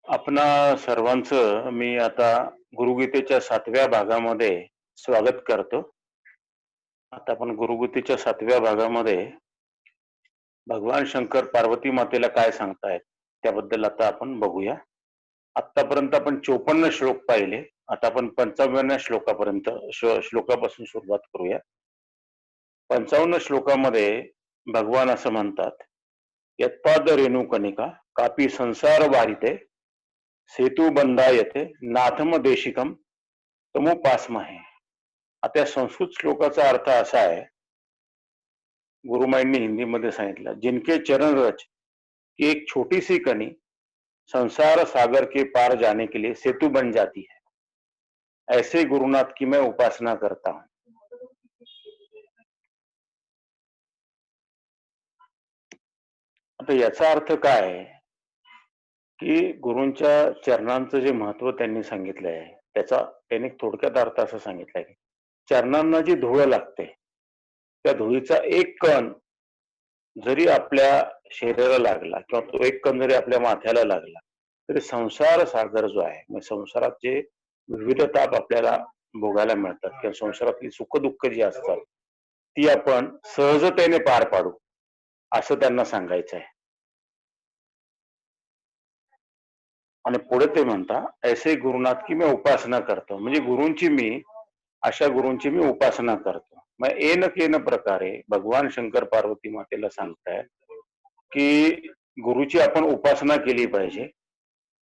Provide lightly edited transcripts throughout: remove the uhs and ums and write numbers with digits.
आपणा सर्वांचं मी आता गुरुगीतेच्या 7व्या भागामध्ये स्वागत करतो. आता आपण गुरुगीतेच्या 7व्या भागामध्ये भगवान शंकर पार्वती मातेला काय सांगतायत त्याबद्दल आता आपण बघूया. आतापर्यंत आपण 54 श्लोक पाहिले. आता आपण 55व्या श्लोकापासून सुरुवात करूया. 55 श्लोकामध्ये भगवान असं म्हणतात, यत्पाद रेणुकनिका कापी संसार वारिते सेतू बंधायते नाथम देशिकम तमुपासमहे. आता या संस्कृत श्लोकाचा अर्थ असा आहे, गुरुमाईंनी हिंदीमध्ये सांगितलं, जिनके चरण रच की एक छोटी सी कनी संसार सागर के पार जाने के लिए सेतु बन जाती है, ऐसे गुरुनाथ की मैं उपासना करता हूं. आता याचा अर्थ काय आहे की गुरूंच्या चरणांचं जे महत्व त्यांनी सांगितलं आहे त्याचा त्यांनी थोडक्यात अर्थ असं सांगितलंय की चरणांना जी धूळ लागते त्या धुळीचा एक कण जरी आपल्या शरीराला लागला किंवा तो एक कण जरी आपल्या माथ्याला लागला तरी संसार सागर जो आहे म्हणजे संसारात जे विविध ताप आपल्याला भोगायला मिळतात किंवा संसारातली सुखदुःख जी असतात ती आपण सहजतेने पार पाडू असं त्यांना सांगायचं आहे. आणि पुढे ते म्हणता, ऐसे गुरुनाथ की मैं उपासना करतो, म्हणजे गुरूंची मी अशा गुरूंची मी उपासना करतो. मग येन केन प्रकारे भगवान शंकर पार्वती मातेला सांगताय की गुरुची आपण उपासना केली पाहिजे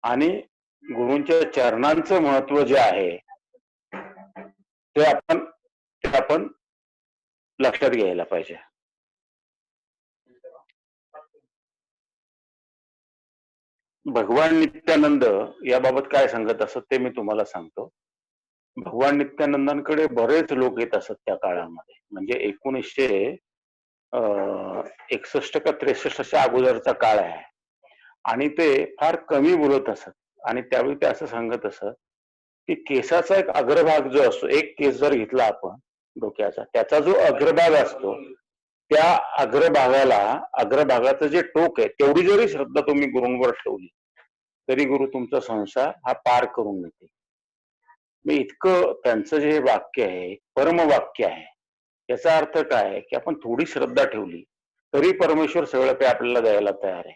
आणि गुरूंच्या चरणांचं महत्व जे आहे ते आपण लक्षात घ्यायला पाहिजे. भगवान नित्यानंद याबाबत काय सांगत असत ते मी तुम्हाला सांगतो. भगवान नित्यानंदांकडे बरेच लोक येत असत त्या काळामध्ये, म्हणजे 1961 का 63च्या अगोदरचा काळ आहे आणि ते फार कमी बोलत असत आणि त्यावेळी ते असं सांगत असत की केसाचा एक अग्रभाग जो असतो, एक केस जर घेतला आपण डोक्याचा, त्याचा जो अग्रभाग असतो त्या अग्रभागाचं जे टोक आहे तेवढी जरी श्रद्धा तुम्ही गुरूंवर ठेवली तरी गुरु तुमचा संसार हा पार करून देते. मी इतकं त्यांचं जे वाक्य आहे परम वाक्य आहे. याचा अर्थ काय आहे की आपण थोडी श्रद्धा ठेवली तरी परमेश्वर सगळं काही आपल्याला द्यायला तयार आहे.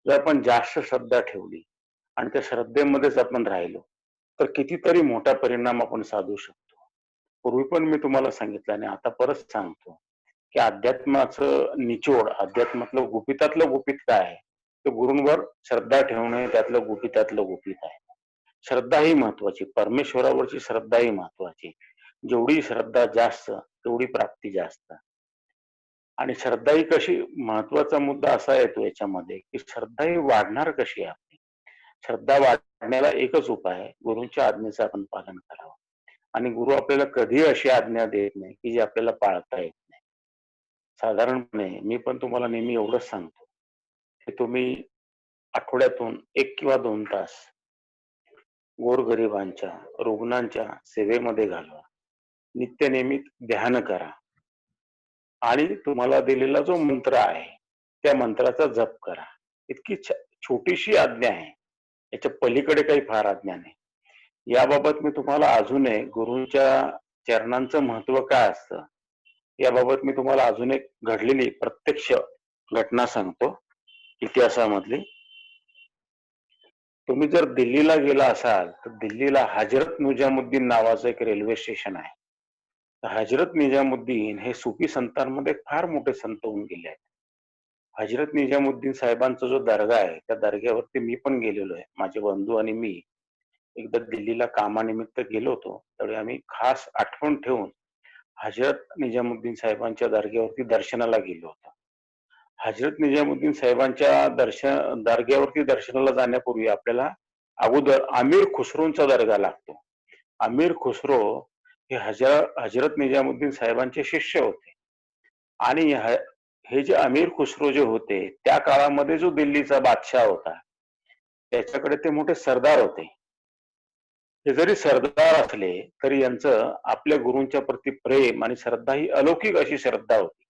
जर आपण जास्त श्रद्धा ठेवली आणि त्या श्रद्धेमध्येच आपण राहिलो तर कितीतरी मोठा परिणाम आपण साधू शकतो. पूर्वी पण मी तुम्हाला सांगितलं आणि आता परत सांगतो की अध्यात्माचं निचोड, अध्यात्मातलं गुपितातलं गुपित काय आहे, तर गुरूंवर श्रद्धा ठेवणे त्यातलं गुपितातलं गुपित आहे. श्रद्धा ही महत्वाची, परमेश्वरावरची श्रद्धा ही महत्वाची. जेवढी श्रद्धा जास्त तेवढी प्राप्ती जास्त. आणि श्रद्धा ही कशी, महत्वाचा मुद्दा असा येतो याच्यामध्ये की श्रद्धा ही वाढणार कशी आहे आपली. श्रद्धा वाढण्याला एकच उपाय आहे, गुरूंच्या आज्ञेचं आपण पालन करावं. आणि गुरु आपल्याला कधी अशी आज्ञा देत नाही की जी आपल्याला पाळता येत नाही. साधारणपणे मी पण तुम्हाला नेहमी एवढंच सांगतो की तुम्ही आठवड्यातून 1 किंवा 2 तास गोरगरिबांच्या, रुग्णांच्या सेवेमध्ये घालवा. नित्यनेमित ध्यान करा आणि तुम्हाला दिलेला जो मंत्र आहे त्या मंत्राचा जप करा. इतकी छोटीशी आज्ञा आहे, याच्या पलीकडे काही फार आज्ञा नाही. याबाबत मी तुम्हाला अजून एक गुरूंच्या चरणांचं महत्व काय असतं याबाबत मी तुम्हाला अजून एक घडलेली प्रत्यक्ष घटना सांगतो इतिहासामधली. तुम्ही जर दिल्लीला गेला असाल तर दिल्लीला हजरत निजामुद्दीन नावाचं एक रेल्वे स्टेशन आहे. हजरत निजामुद्दीन हे सुफी संतांमध्ये फार मोठे संत होऊन गेले आहेत. हजरत निजामुद्दीन साहेबांचा जो दर्गा आहे त्या दर्ग्यावरती मी पण गेलेलो आहे. माझे बंधू आणि मी एकदा दिल्लीला कामानिमित्त गेलो होतो, त्यावेळी आम्ही खास आठवण ठेवून हजरत निजामुद्दीन साहेबांच्या दर्ग्यावरती दर्शनाला गेलो होतो. हजरत निजामुद्दीन साहेबांच्या दर्ग्यावरती दर्शनाला जाण्यापूर्वी आपल्याला अगोदर अमीर खुसरोंचा दर्गा लागतो. अमीर खुसरो हे हजरत निजामुद्दीन साहेबांचे शिष्य होते आणि हे जे अमीर खुसरो जे होते त्या काळामध्ये जो दिल्लीचा बादशाह होता त्याच्याकडे ते मोठे सरदार होते. हे जरी सरदार असले तरी यांचं आपल्या गुरूंच्या प्रती प्रेम आणि श्रद्धा ही अलौकिक अशी श्रद्धा होती.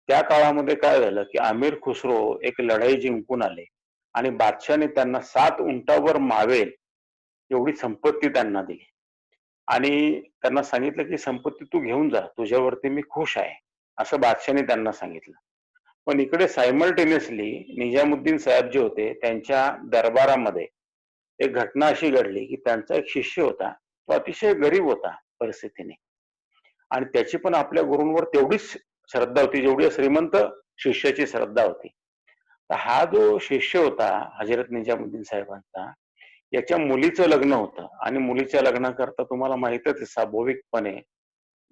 त्या काळामध्ये काय झालं की अमीर खुसरो एक लढाई जिंकून आले आणि बादशाने त्यांना 7 उंटावर मावेल एवढी संपत्ती त्यांना दिली आणि त्यांना सांगितलं की संपत्ती तू घेऊन जा, तुझ्यावरती मी खुश आहे, असं बादशाने त्यांना सांगितलं. पण इकडे सायमल्टेनियसली निजामुद्दीन साहेब जे होते त्यांच्या दरबारामध्ये एक घटना अशी घडली की त्यांचा एक शिष्य होता, तो अतिशय गरीब होता परिस्थितीने आणि त्याची पण आपल्या गुरूंवर तेवढीच श्रद्धा होती जेवढी श्रीमंत शिष्याची श्रद्धा होती. तर हा जो शिष्य होता हजरत निजामुद्दीन साहेबांचा, याच्या मुलीचं लग्न होतं आणि मुलीच्या लग्नाकरता तुम्हाला माहितच आहे स्वाभाविकपणे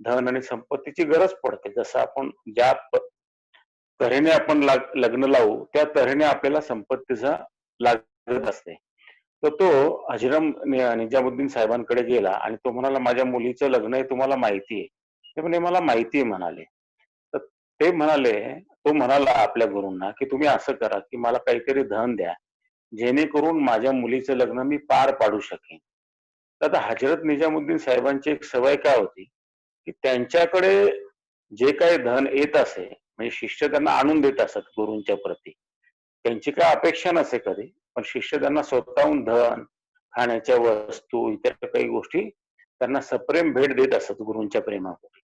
धन आणि संपत्तीची गरज पडते. जसं आपण ज्या तऱ्हेने आपण लग्न लावू त्या तऱ्हेने आपल्याला संपत्तीचा लागत असते. तर तो निजामुद्दीन साहेबांकडे गेला आणि तो म्हणाला माझ्या मुलीचं लग्न आहे तुम्हाला माहिती आहे. ते म्हणे मला माहिती आहे म्हणाले. तर ते म्हणाले, तो म्हणाला आपल्या गुरूंना की तुम्ही असं करा की मला काहीतरी धन द्या जेणेकरून माझ्या मुलीचं लग्न मी पार पाडू शकेन. तर आता हजरत निजामुद्दीन साहेबांची एक सवय काय होती की त्यांच्याकडे जे काही धन येत असे म्हणजे शिष्य त्यांना आणून देत असत गुरूंच्या प्रती, त्यांची काय अपेक्षा नसे कधी, पण शिष्य त्यांना स्वतःहून धन, खाण्याच्या वस्तू, इतर काही गोष्टी त्यांना सप्रेम भेट देत असत गुरूंच्या प्रेमापोटी.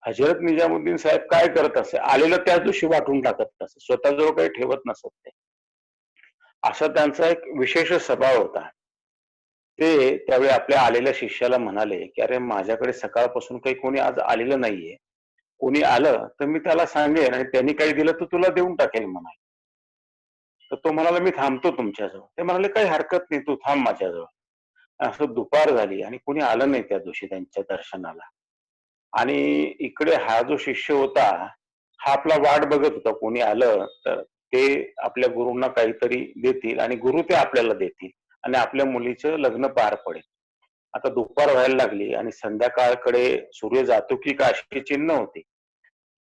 हजरत निजामुद्दीन साहेब काय करत असे, आलेलं त्याच दिवशी वाटून टाकत असे, स्वतःजवळ काही ठेवत नसत ते. असा त्यांचा एक विशेष स्वभाव होता. ते त्यावेळी आपल्या आलेल्या शिष्याला म्हणाले की अरे माझ्याकडे सकाळपासून काही कोणी आज आलेलं नाहीये, कोणी आलं तर मी त्याला सांगेन आणि त्यांनी काही दिलं तर तुला देऊन टाकेल म्हणाले. तर तो म्हणाला मी थांबतो तुमच्याजवळ. ते म्हणाले काही हरकत नाही, तू थांब माझ्याजवळ. असं दुपार झाली आणि कोणी आलं नाही त्या दिवशी त्यांच्या दर्शनाला आणि इकडे हा जो शिष्य होता हा आपला वाट बघत होता, कोणी आलं तर ते आपल्या गुरूंना काहीतरी देतील आणि गुरु ते आपल्याला देतील आणि आपल्या मुलीचं लग्न पार पडेल. आता दुपार व्हायला लागली आणि संध्याकाळकडे सूर्य जातो की काय अशी चिन्ह होती.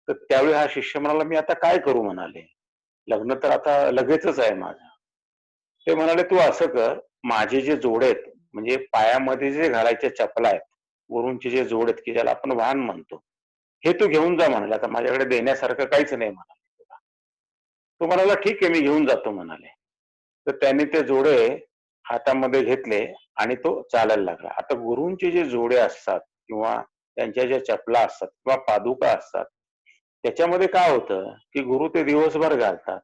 तर त्यावेळी हा शिष्य म्हणाला मी आता काय करू म्हणाले, लग्न तर आता लगेचच आहे माझं. ते म्हणाले तू असं कर, माझे जे जोडे आहेत म्हणजे पायामध्ये जे घालायच्या चपला आहेत, गुरूंचे जे जोड आहेत की ज्याला आपण वाहन म्हणतो, हे तू घेऊन जा म्हणाले, आता माझ्याकडे देण्यासारखं काहीच नाही म्हणाले तुला. तो म्हणाला ठीक आहे मी घेऊन जातो म्हणाले. तर त्याने ते जोडे हातामध्ये घेतले आणि तो चालायला लागला. आता गुरूंचे जे जोडे असतात किंवा त्यांच्या ज्या चपला असतात किंवा पादुका असतात त्याच्यामध्ये काय होतं की गुरु ते दिवसभर घालतात,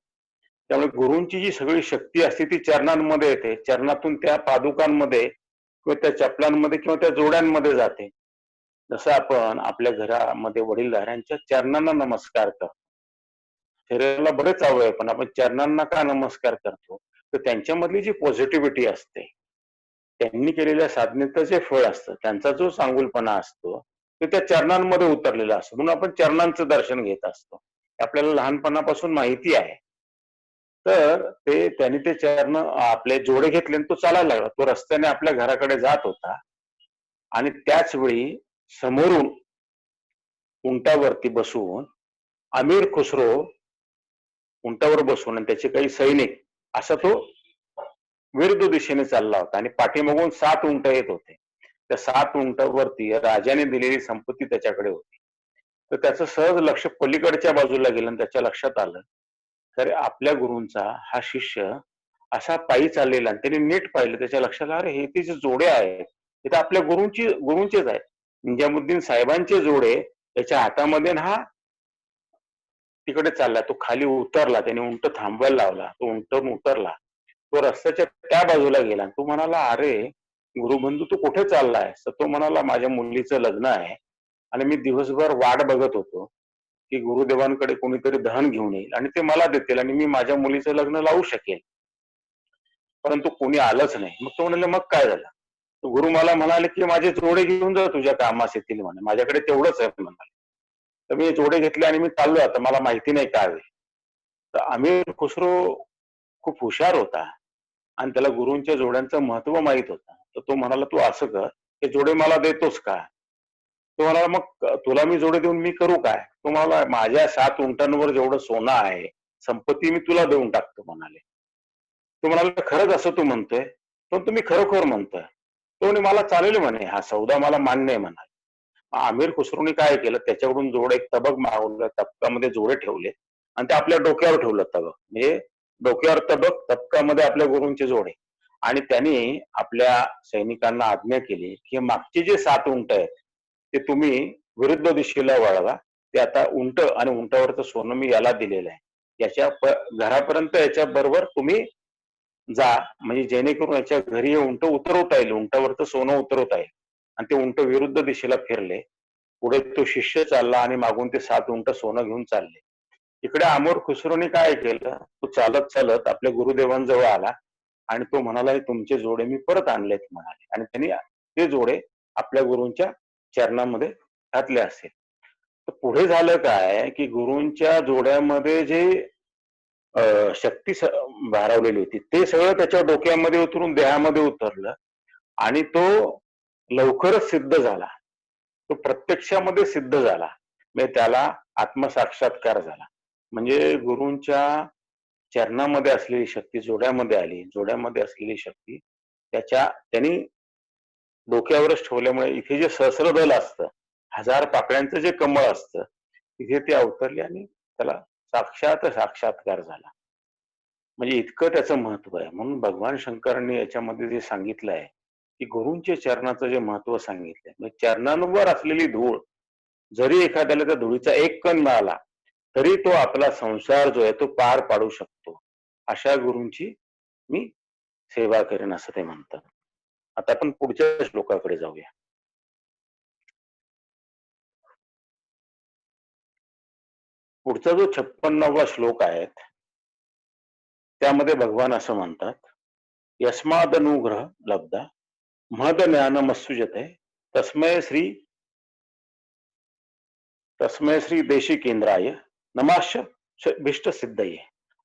त्यामुळे गुरूंची जी सगळी शक्ती असते ती चरणांमध्ये येते, चरणातून त्या पादुकांमध्ये किंवा त्या चपलांमध्ये किंवा त्या जोड्यांमध्ये जाते. जसं आपण आपल्या घरामध्ये वडीलधाऱ्यांच्या चरणांना नमस्कार करतो, शरीराला बरेच अवयव पण आपण चरणांना का नमस्कार करतो, तर त्यांच्यामधली जी पॉझिटिव्हिटी असते, त्यांनी केलेल्या साधनेचं जे फळ असतं, त्यांचा जो चांगुलपणा असतो तो त्या चरणांमध्ये उतरलेला असतो, म्हणून आपण चरणांचं दर्शन घेत असतो. आपल्याला लहानपणापासून माहिती आहे. तर त्याने ते चरण आपले जोडे घेतले आणि तो चालायला लागला. तो रस्त्याने आपल्या घराकडे जात होता आणि त्याच वेळी समोरून उंटावरती बसून अमीर खुसरो उंटावर बसून आणि त्याचे काही सैनिक असा तो विरुद्ध दिशेने चालला होता आणि पाठीमागून 7 उंट येत होते. त्या 7 उंटावरती राजाने दिलेली संपत्ती त्याच्याकडे होती. तर त्याचं सहज लक्ष पलीकडच्या बाजूला गेलं आणि त्याच्या लक्षात आलं तर आपल्या गुरूंचा हा शिष्य असा पायी चाललेला आणि त्याने नीट पाहिलं, त्याच्या लक्षात अरे हे ते जे जोडे आहेत ते तर आपल्या गुरूंचेच आहेत, निजामुद्दीन साहेबांचे जोडे त्याच्या हातामध्ये हा तिकडे चालला. तो खाली उतरला, त्याने उंट थांबवायला लावला, तो उंटून उतरला, तो रस्त्याच्या त्या बाजूला गेला. तो म्हणाला अरे गुरुबंधू तू कुठे चाललाय? तर तो म्हणाला माझ्या मुलीचं लग्न आहे आणि मी दिवसभर वाट बघत होतो की गुरुदेवांकडे कोणीतरी धन घेऊन येईल आणि ते मला देतील आणि मी माझ्या मुलीचं लग्न लावू शकेल, परंतु कोणी आलंच नाही. मग तो म्हणाले मग काय झालं? गुरु मला म्हणाले की माझे जोडे घेऊन जा तुझ्या कामास येतील म्हणे, माझ्याकडे तेवढंच आहे म्हणाले. तर मी जोडे घेतले आणि मी चाललो, आता मला माहिती नाही काय होईल. तर अमीर खुसरो खूप हुशार होता आणि त्याला गुरूंच्या जोड्यांचं महत्व माहित होतं. तर तो म्हणाला तू असं कर, हे जोडे मला देतोस का? तो म्हणाला मग तुला मी जोडे देऊन मी करू काय? तो म्हणाला माझ्या 7 उंटांवर जेवढं सोनं आहे, संपत्ती मी तुला देऊन टाकतो म्हणाले. तो म्हणाला खरंच असं तू म्हणतोय? पण तुम्ही खरोखर म्हणतोय? तो म्हणे मला चालेल म्हणे, हा सौदा मला मान्य आहे म्हणाले. आमिर खुसरोनी काय केलं, त्याच्याकडून जोड एक तबक मागवलं, तबकामध्ये जोडे ठेवले आणि ते आपल्या डोक्यावर ठेवलं तबक. म्हणजे डोक्यावर तबक, तबकामध्ये आपल्या गुरूंचे जोडे. आणि त्यांनी आपल्या सैनिकांना आज्ञा केली की मागचे जे 7 उंट आहेत ते तुम्ही विरुद्ध दिशेला वळवा. ते आता उंट आणि उंटावरचं सोनं मी याला दिलेलं आहे. याच्या घरापर्यंत याच्या बरोबर तुम्ही जा, म्हणजे जेणेकरून याच्या घरी हे उंट उतरवता येईल, उंटावरचं सोनं उतरवता येईल. आणि ते उंट विरुद्ध दिशेला फिरले. पुढे तो शिष्य चालला आणि मागून ते 7 उंट सोनं घेऊन चालले. इकडे अमोर खुसरोने काय केलं, तो चालत चालत आपल्या गुरुदेवांजवळ आला आणि तो म्हणाला, "हे तुमचे जोडे मी परत आणलेत" म्हणाले. आणि त्यांनी ते जोडे आपल्या गुरूंच्या चरणामध्ये घातले असेल. तर पुढे झालं काय, की गुरूंच्या जोड्यामध्ये जे शक्ती भारावलेली होती ते सगळं त्याच्या डोक्यामध्ये उतरून देहामध्ये उतरलं आणि तो लवकरच सिद्ध झाला. तो प्रत्यक्षामध्ये सिद्ध झाला. म्हणजे त्याला आत्मसाक्षात्कार झाला. म्हणजे गुरूंच्या चरणामध्ये असलेली शक्ती जोड्यामध्ये आली. जोड्यामध्ये असलेली शक्ती त्यांनी डोक्यावरच ठेवल्यामुळे इथे जे सहस्रदल असतं, 1000 पाकळ्यांचं जे कमळ असतं, तिथे ते अवतरले आणि त्याला साक्षात्कार झाला. म्हणजे इतकं त्याचं महत्व आहे. म्हणून भगवान शंकरांनी याच्यामध्ये जे सांगितलं आहे, की गुरूंच्या चरणाचं जे महत्व सांगितलंय, म्हणजे चरणांवर असलेली धूळ, जरी एखाद्याला त्या धुळीचा एक कण मिळाला, तरी तो आपला संसार जो आहे तो पार पाडू शकतो. अशा गुरूंची मी सेवा करेन असं ते म्हणतात. आता आपण पुढच्या श्लोकाकडे जाऊया. पुढचा जो 56वा श्लोक आहे, त्यामध्ये भगवान असं म्हणतात, यस्मादनुग्रह लब्धा महद ज्ञानमसृजते तस्मै श्री तस्मै श्री देशिकेंद्राय नमाश्च भीष्ट सिद्धये.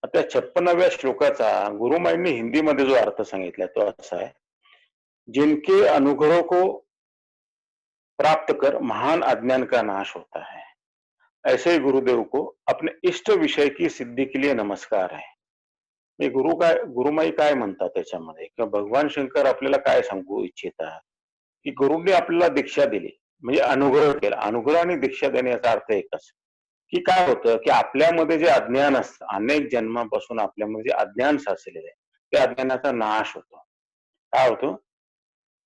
आता 56व्या श्लोकाचा गुरुमाईंनी हिंदीमध्ये जो अर्थ सांगितलाय तो असा आहे, जिनके अनुग्रह को प्राप्त कर महान अज्ञान का नाश होता है, ऐसे गुरुदेव को अपने इष्ट विषय की सिद्धी के लिए नमस्कार है. हे गुरुमाई काय म्हणतात त्याच्यामध्ये, किंवा भगवान शंकर आपल्याला काय सांगू इच्छितात, की गुरुंनी आपल्याला दीक्षा दिली म्हणजे अनुग्रह केला. अनुग्रह आणि दीक्षा देणे याचा अर्थ एकच, की काय होतं, की आपल्यामध्ये जे अज्ञान असतं, अनेक जन्मापासून आपल्यामध्ये जे अज्ञान साचलेलं आहे, त्या अज्ञानाचा नाश होतो. काय होतो?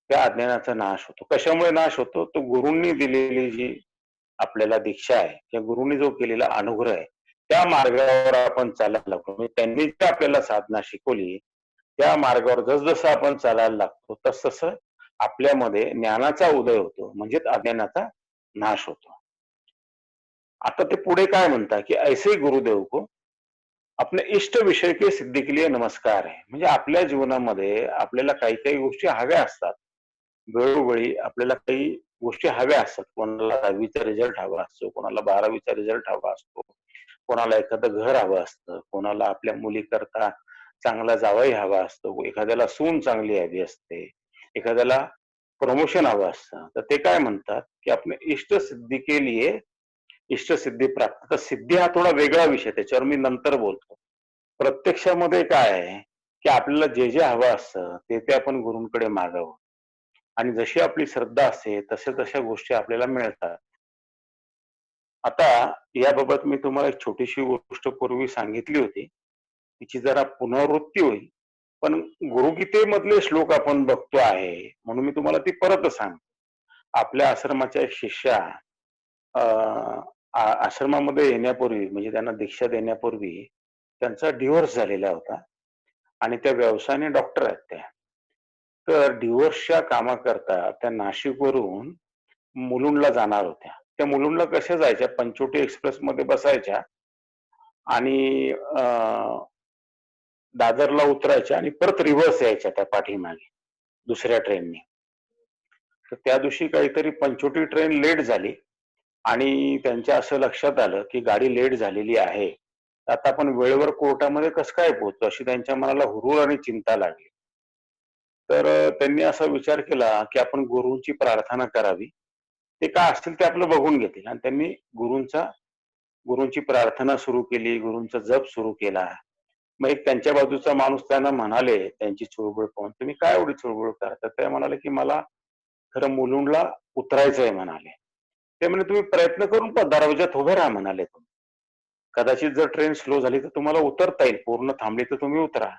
त्या अज्ञानाचा नाश होतो. कशामुळे नाश होतो? तो गुरूंनी दिलेली जी आपल्याला दीक्षा आहे किंवा गुरुंनी जो केलेला अनुग्रह आहे, त्या मार्गावर आपण चालायला लागतो. म्हणजे त्यांनी जी आपल्याला साधना शिकवली, त्या मार्गावर जसजसं आपण चालायला लागतो, तसतसं आपल्यामध्ये ज्ञानाचा उदय होतो, म्हणजेच अज्ञानाचा नाश होतो. आता ते पुढे काय म्हणतात, की ऐसे गुरुदेव को अपने इष्ट विषय के सिद्धी के लिए नमस्कार आहे. म्हणजे आपल्या जीवनामध्ये आपल्याला काही काही गोष्टी हव्या असतात. वेळोवेळी आपल्याला काही गोष्टी हव्या असतात. कोणाला 10वीचा रिझल्ट हवा असतो, कोणाला 12वीचा रिझल्ट हवा असतो, कोणाला एखादं घर हवं असतं, कोणाला आपल्या मुलीकरता चांगला जावई हवा असतो, एखाद्याला सून चांगली हवी असते, एखाद्याला प्रमोशन हवं असतं. तर ते काय म्हणतात, की आपण इष्ट सिद्धी के लिए इष्ट सिद्धी प्राप्त. तर सिद्धी हा थोडा वेगळा विषय, त्याच्यावर मी नंतर बोलतो. प्रत्यक्षामध्ये काय आहे, की आपल्याला जे जे हवं असतं ते आपण गुरूंकडे मागावं. आणि जशी आपली श्रद्धा असते तशा तशा गोष्टी आपल्याला मिळतात. आता याबाबत मी तुम्हाला एक छोटीशी गोष्ट पूर्वी सांगितली होती. तिची जरा पुनरावृत्ती होईल. पण गुरुगीतेमधले श्लोक आपण बघतो आहे, म्हणून मी तुम्हाला ती परत सांगतो. आपल्या आश्रमाच्या एक शिष्या आश्रमामध्ये येण्यापूर्वी, म्हणजे त्यांना दीक्षा देण्यापूर्वी त्यांचा डिव्होर्स झालेला होता आणि त्या व्यवसायाने डॉक्टर आहेत त्या. तर डिव्होर्सच्या कामाकरता त्या नाशिकवरून मुलुंडला जाणार होत्या. त्या मुलुंडला कशा जायच्या? पंचवटी एक्सप्रेसमध्ये बसायच्या आणि दादरला उतरायच्या आणि परत रिव्हर्स यायच्या त्या पाठीमागे दुसऱ्या ट्रेननी. तर त्या दिवशी काहीतरी पंचवटी ट्रेन लेट झाली आणि त्यांच्या असं लक्षात आलं, की गाडी लेट झालेली आहे. तर आता आपण वेळेवर कोर्टामध्ये कसं काय पोहोचू? अशी त्यांच्या मनाला हुरूर आणि चिंता लागली. तर त्यांनी असा विचार केला, की आपण गुरूंची प्रार्थना करावी. ते काय असेल ते आपलं बघून घेतील आणि त्यांनी गुरूंची प्रार्थना सुरू केली, गुरूंचा जप सुरू केला. मग एक त्यांच्या बाजूचा माणूस त्यांना म्हणाले, त्यांची चुळबुळ पाहून, "तुम्ही काय एवढी चुळबुळ करता?" ते म्हणाले, की "मला खरं मुलुंडला उतरायचंय" म्हणाले. ते म्हणे, "तुम्ही प्रयत्न करून पहा, दरवाजात उभे राहा" म्हणाले तुम्ही. कदाचित जर ट्रेन स्लो झाली तर तुम्हाला उतरता येईल, पूर्ण थांबली तर तुम्ही उतरा.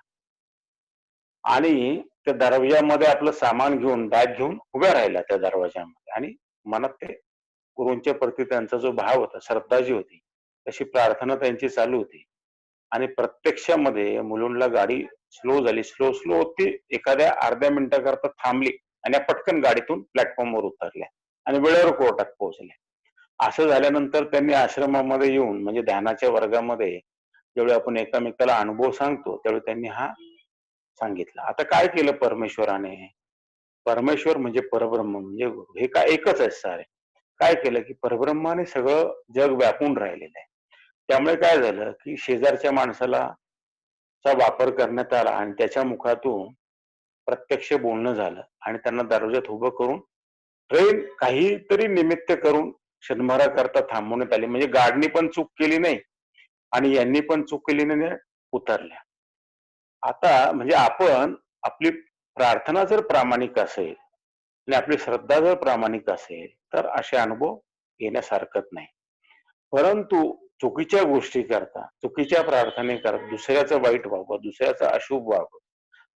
आणि त्या दरवाजामध्ये आपलं सामान घेऊन, बॅग घेऊन उभ्या राहिल्या त्या दरवाजामध्ये आणि मनात ते गुरूंच्या प्रती त्यांचा जो भाव होता, श्रद्धा जी होती, तशी प्रार्थना त्यांची चालू होती. आणि प्रत्यक्षामध्ये मुलुंडला गाडी स्लो झाली, स्लो स्लो ती एखाद्या अर्ध्या मिनिटाकरता थांबली आणि पटकन गाडीतून प्लॅटफॉर्मवर उतरल्या आणि वेळेवर कोर्टात पोहोचल्या. असं झाल्यानंतर त्यांनी आश्रमामध्ये येऊन, म्हणजे ध्यानाच्या वर्गामध्ये ज्यावेळी आपण एकामेकाला अनुभव सांगतो त्यावेळी त्यांनी हा सांगितला. आता काय केलं परमेश्वराने? परमेश्वर म्हणजे परब्रह्म म्हणजे हे काय एकच आहे सारे. काय केलं की परब्रह्माने सगळं जग व्यापून राहिलेलं आहे. त्यामुळे काय झालं की शेजारच्या माणसाला चा वापर करण्यात आला आणि त्याच्या मुखातून प्रत्यक्ष बोलणं झालं आणि त्यांना दरवाजात उभं करून ट्रेन काहीतरी निमित्त करून क्षणभराकरता थांबवण्यात आली. म्हणजे गाडीने पण चूक केली नाही आणि यांनी पण चूक केली नाही, उतरल्या. आता म्हणजे आपण आपली प्रार्थना जर प्रामाणिक असेल आणि आपली श्रद्धा जर प्रामाणिक असेल तर असे अनुभव येण्यास हरकत नाही. परंतु चुकीच्या गोष्टी करता, चुकीच्या प्रार्थने करता, दुसऱ्याचं वाईट व्हावं, दुसऱ्याचं अशुभ व्हावं,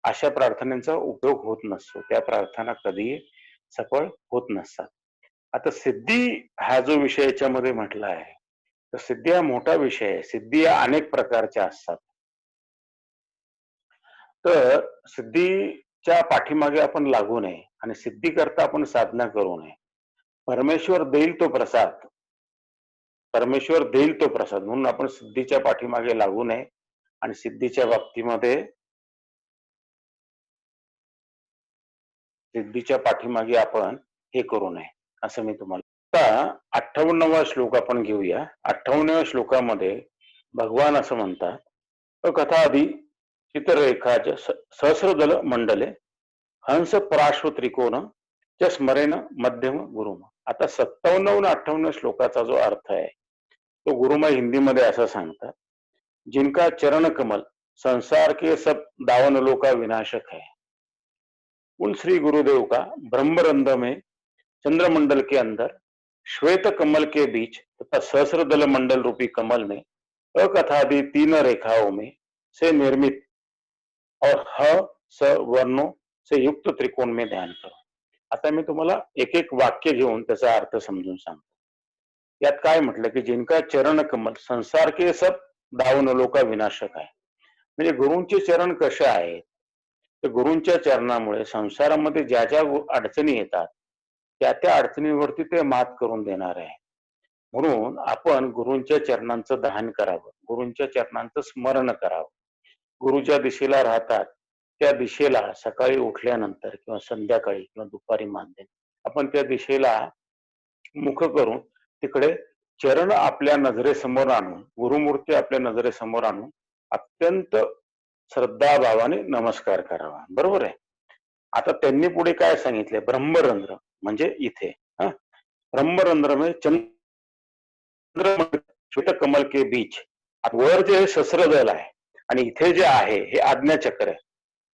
अशा प्रार्थनेचा उपयोग होत नसतो. त्या प्रार्थना कधीही सफळ होत नसतात. आता सिद्धी हा जो विषय याच्यामध्ये म्हटला आहे, तर सिद्धी हा मोठा विषय आहे. सिद्धी या अनेक प्रकारच्या असतात. तर सिद्धीच्या पाठीमागे आपण लागू नये आणि सिद्धी करता आपण साधना करू नये. परमेश्वर देईल तो प्रसाद, परमेश्वर देईल तो प्रसाद, म्हणून आपण सिद्धीच्या पाठीमागे लागू नये आणि सिद्धीच्या पाठीमागे आपण हे करू नये, असं मी तुम्हाला. आता 58वा श्लोक आपण घेऊया. 58व्या श्लोकामध्ये भगवान असं म्हणतात, कथादी चित्ररेखाच सहस्रदल मंडले हंस पराश्व त्रिकोण च स्मरेन मध्यम गुरुम. आता 57 आणि 58 श्लोकाचा जो अर्थ आहे तो गुरुमा हिंदीमध्ये असं सांगतात, जिनका चरण कमल संसार के सब दावन लोका विनाशक है, उन श्री गुरुदेव का ब्रह्मरंध्र में चंद्रमंडल के अंदर श्वेत कमल के बीच तथा सहस्रदल मंडल रूपी कमल में अकथादि 3 रेखाओं में से निर्मित और ह स वर्णों से युक्त त्रिकोण में ध्यान करो. आता मी तुम्हाला एक एक वाक्य घेऊन त्याचा अर्थ समजून सांगतो. यात काय म्हटलं की जिनका चरण कमल संसार के सब दावन लोका विनाशक आहे. म्हणजे गुरूंचे चरण कसे आहेत, तर गुरूंच्या चरणामुळे संसारामध्ये ज्या ज्या अडचणी येतात त्या त्या अडचणीवरती ते मात करून देणार आहे. म्हणून आपण गुरूंच्या चरणांचं ध्यान करावं, गुरूंच्या चरणांचं स्मरण करावं. गुरु ज्या दिशेला राहतात त्या दिशेला सकाळी उठल्यानंतर किंवा संध्याकाळी किंवा दुपारी मानते आपण त्या दिशेला मुख करून तिकडे चरण आपल्या नजरेसमोर आणून, गुरुमूर्ती आपल्या नजरेसमोर आणून अत्यंत श्रद्धाभावाने नमस्कार करावा. बरोबर आहे. आता त्यांनी पुढे काय सांगितले, ब्रह्मरंध्र म्हणजे इथे ब्रह्मरंध्र म्हणजे चंद्र कमल के बीच, वर जे सहस्रदल आहे आणि इथे जे आहे हे आज्ञाचक्र आहे.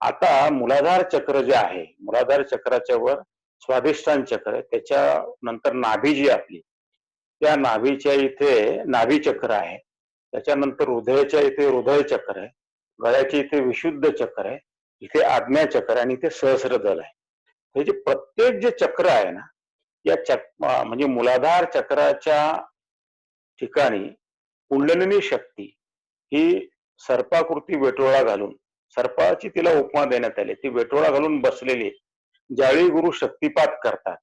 आता मूलाधार चक्र जे आहे, मूलाधार चक्राच्या वर स्वाधिष्ठान चक्र आहे, त्याच्या नंतर नाभी जी आपली, त्या नाभीच्या इथे नाभी चक्र आहे, त्याच्यानंतर हृदयाच्या इथे हृदय चक्र आहे, गळ्याच्या इथे विशुद्ध चक्र आहे, इथे आज्ञा चक्र आणि इथे सहस्रदल आहे. हे जे प्रत्येक जे चक्र आहे ना, या म्हणजे मूलाधार चक्राच्या ठिकाणी कुंडलिनी शक्ती ही सर्पाकृती वेटोळा घालून, सर्पाची तिला उपमा देण्यात आली, ती वेटोळा घालून बसलेली. ज्यावेळी गुरु शक्तिपात करतात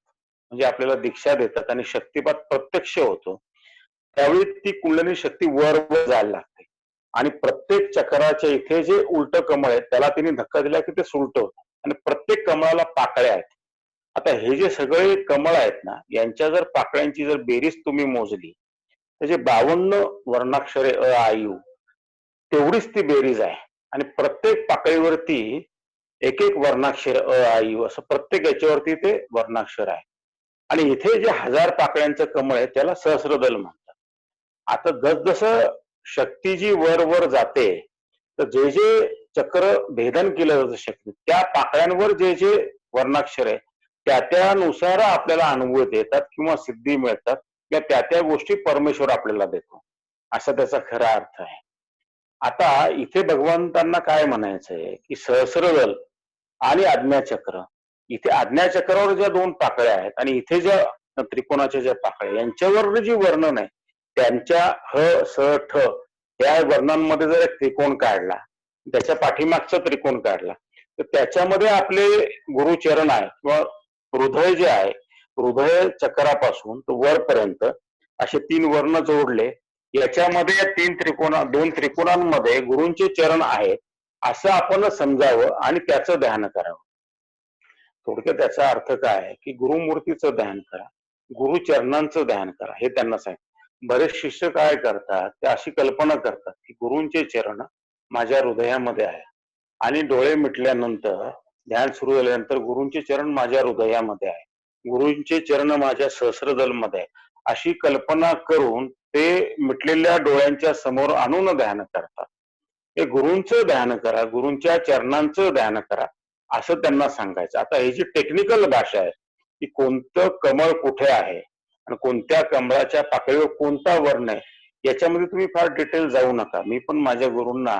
म्हणजे आपल्याला दीक्षा देतात आणि शक्तिपात प्रत्यक्ष होतो, त्यावेळी ती कुंडलिनी शक्ती वर वर जायला लागते आणि प्रत्येक चक्राच्या इथे जे उलट कमळ आहे त्याला तिने धक्का दिला की ते सुलट होतं आणि प्रत्येक कमळाला पाकळ्या आहेत. आता हे जे सगळे कमळ आहेत ना, यांच्या जर पाकळ्यांची जर बेरीज तुम्ही मोजली त्याचे 52 वर्णाक्षरे अ आ इ उ तेवढीच ती बेरीज आहे आणि प्रत्येक पाकळीवरती एक एक वर्णाक्षर अ आ इ उ असं प्रत्येक याच्यावरती ते वर्णाक्षर आहे. आणि इथे जे 1000 पाकळ्यांचं कमळ आहे त्याला सहस्रदल म्हणतात. आता जसजसं शक्ती जी वर वर जाते तर जे जे चक्र भेदन केलं जातं शक्ती, त्या पाकळ्यांवर जे जे वर्णाक्षर आहे त्या त्यानुसार आपल्याला अनुभव येतात किंवा सिद्धी मिळतात किंवा त्या त्या गोष्टी परमेश्वर आपल्याला देतो. असा त्याचा खरा अर्थ आहे. आता इथे भगवंतांना काय म्हणायचंय की सहस्रदल आणि आज्ञाचक्र, इथे आज्ञाचक्रावर ज्या दोन पाकळ्या आहेत आणि इथे ज्या त्रिकोणाच्या ज्या पाकळ्या यांच्यावर जी वर्णन आहे त्यांच्या ह स ठ या वर्णांमध्ये जर एक त्रिकोण काढला, त्याच्या पाठीमागचा त्रिकोण काढला, तर त्याच्यामध्ये आपले गुरुचरण आहे किंवा हृदय जे आहे, हृदय चक्रापासून तो वरपर्यंत असे तीन वर्ण जोडले, याच्यामध्ये या दोन त्रिकोणांमध्ये गुरूंचे चरण आहेत असं आपण समजावं आणि त्याचं ध्यान करावं. थोडक्यात त्याचा अर्थ काय आहे की गुरुमूर्तीचं ध्यान करा, गुरुचरणांचं ध्यान करा हे त्यांना सांग. बरेच शिष्य काय करतात, ते अशी कल्पना करतात की गुरूंचे चरण माझ्या हृदयामध्ये आहे आणि डोळे मिटल्यानंतर ध्यान सुरू झाल्यानंतर गुरूंचे चरण माझ्या हृदयामध्ये आहे, गुरूंचे चरण माझ्या सहस्रदलमध्ये आहे, अशी कल्पना करून ते मिटलेल्या डोळ्यांच्या समोर आणून ध्यान करतात. हे गुरूंचं ध्यान करा, गुरूंच्या चरणांचं ध्यान करा असं त्यांना सांगायचं. आता ही जी टेक्निकल भाषा आहे की कोणतं कमळ कुठे आहे आणि कोणत्या कमळाच्या पाकळीवर कोणता वर्ण आहे याच्यामध्ये तुम्ही फार डिटेल जाऊ नका. मी पण माझ्या गुरूंना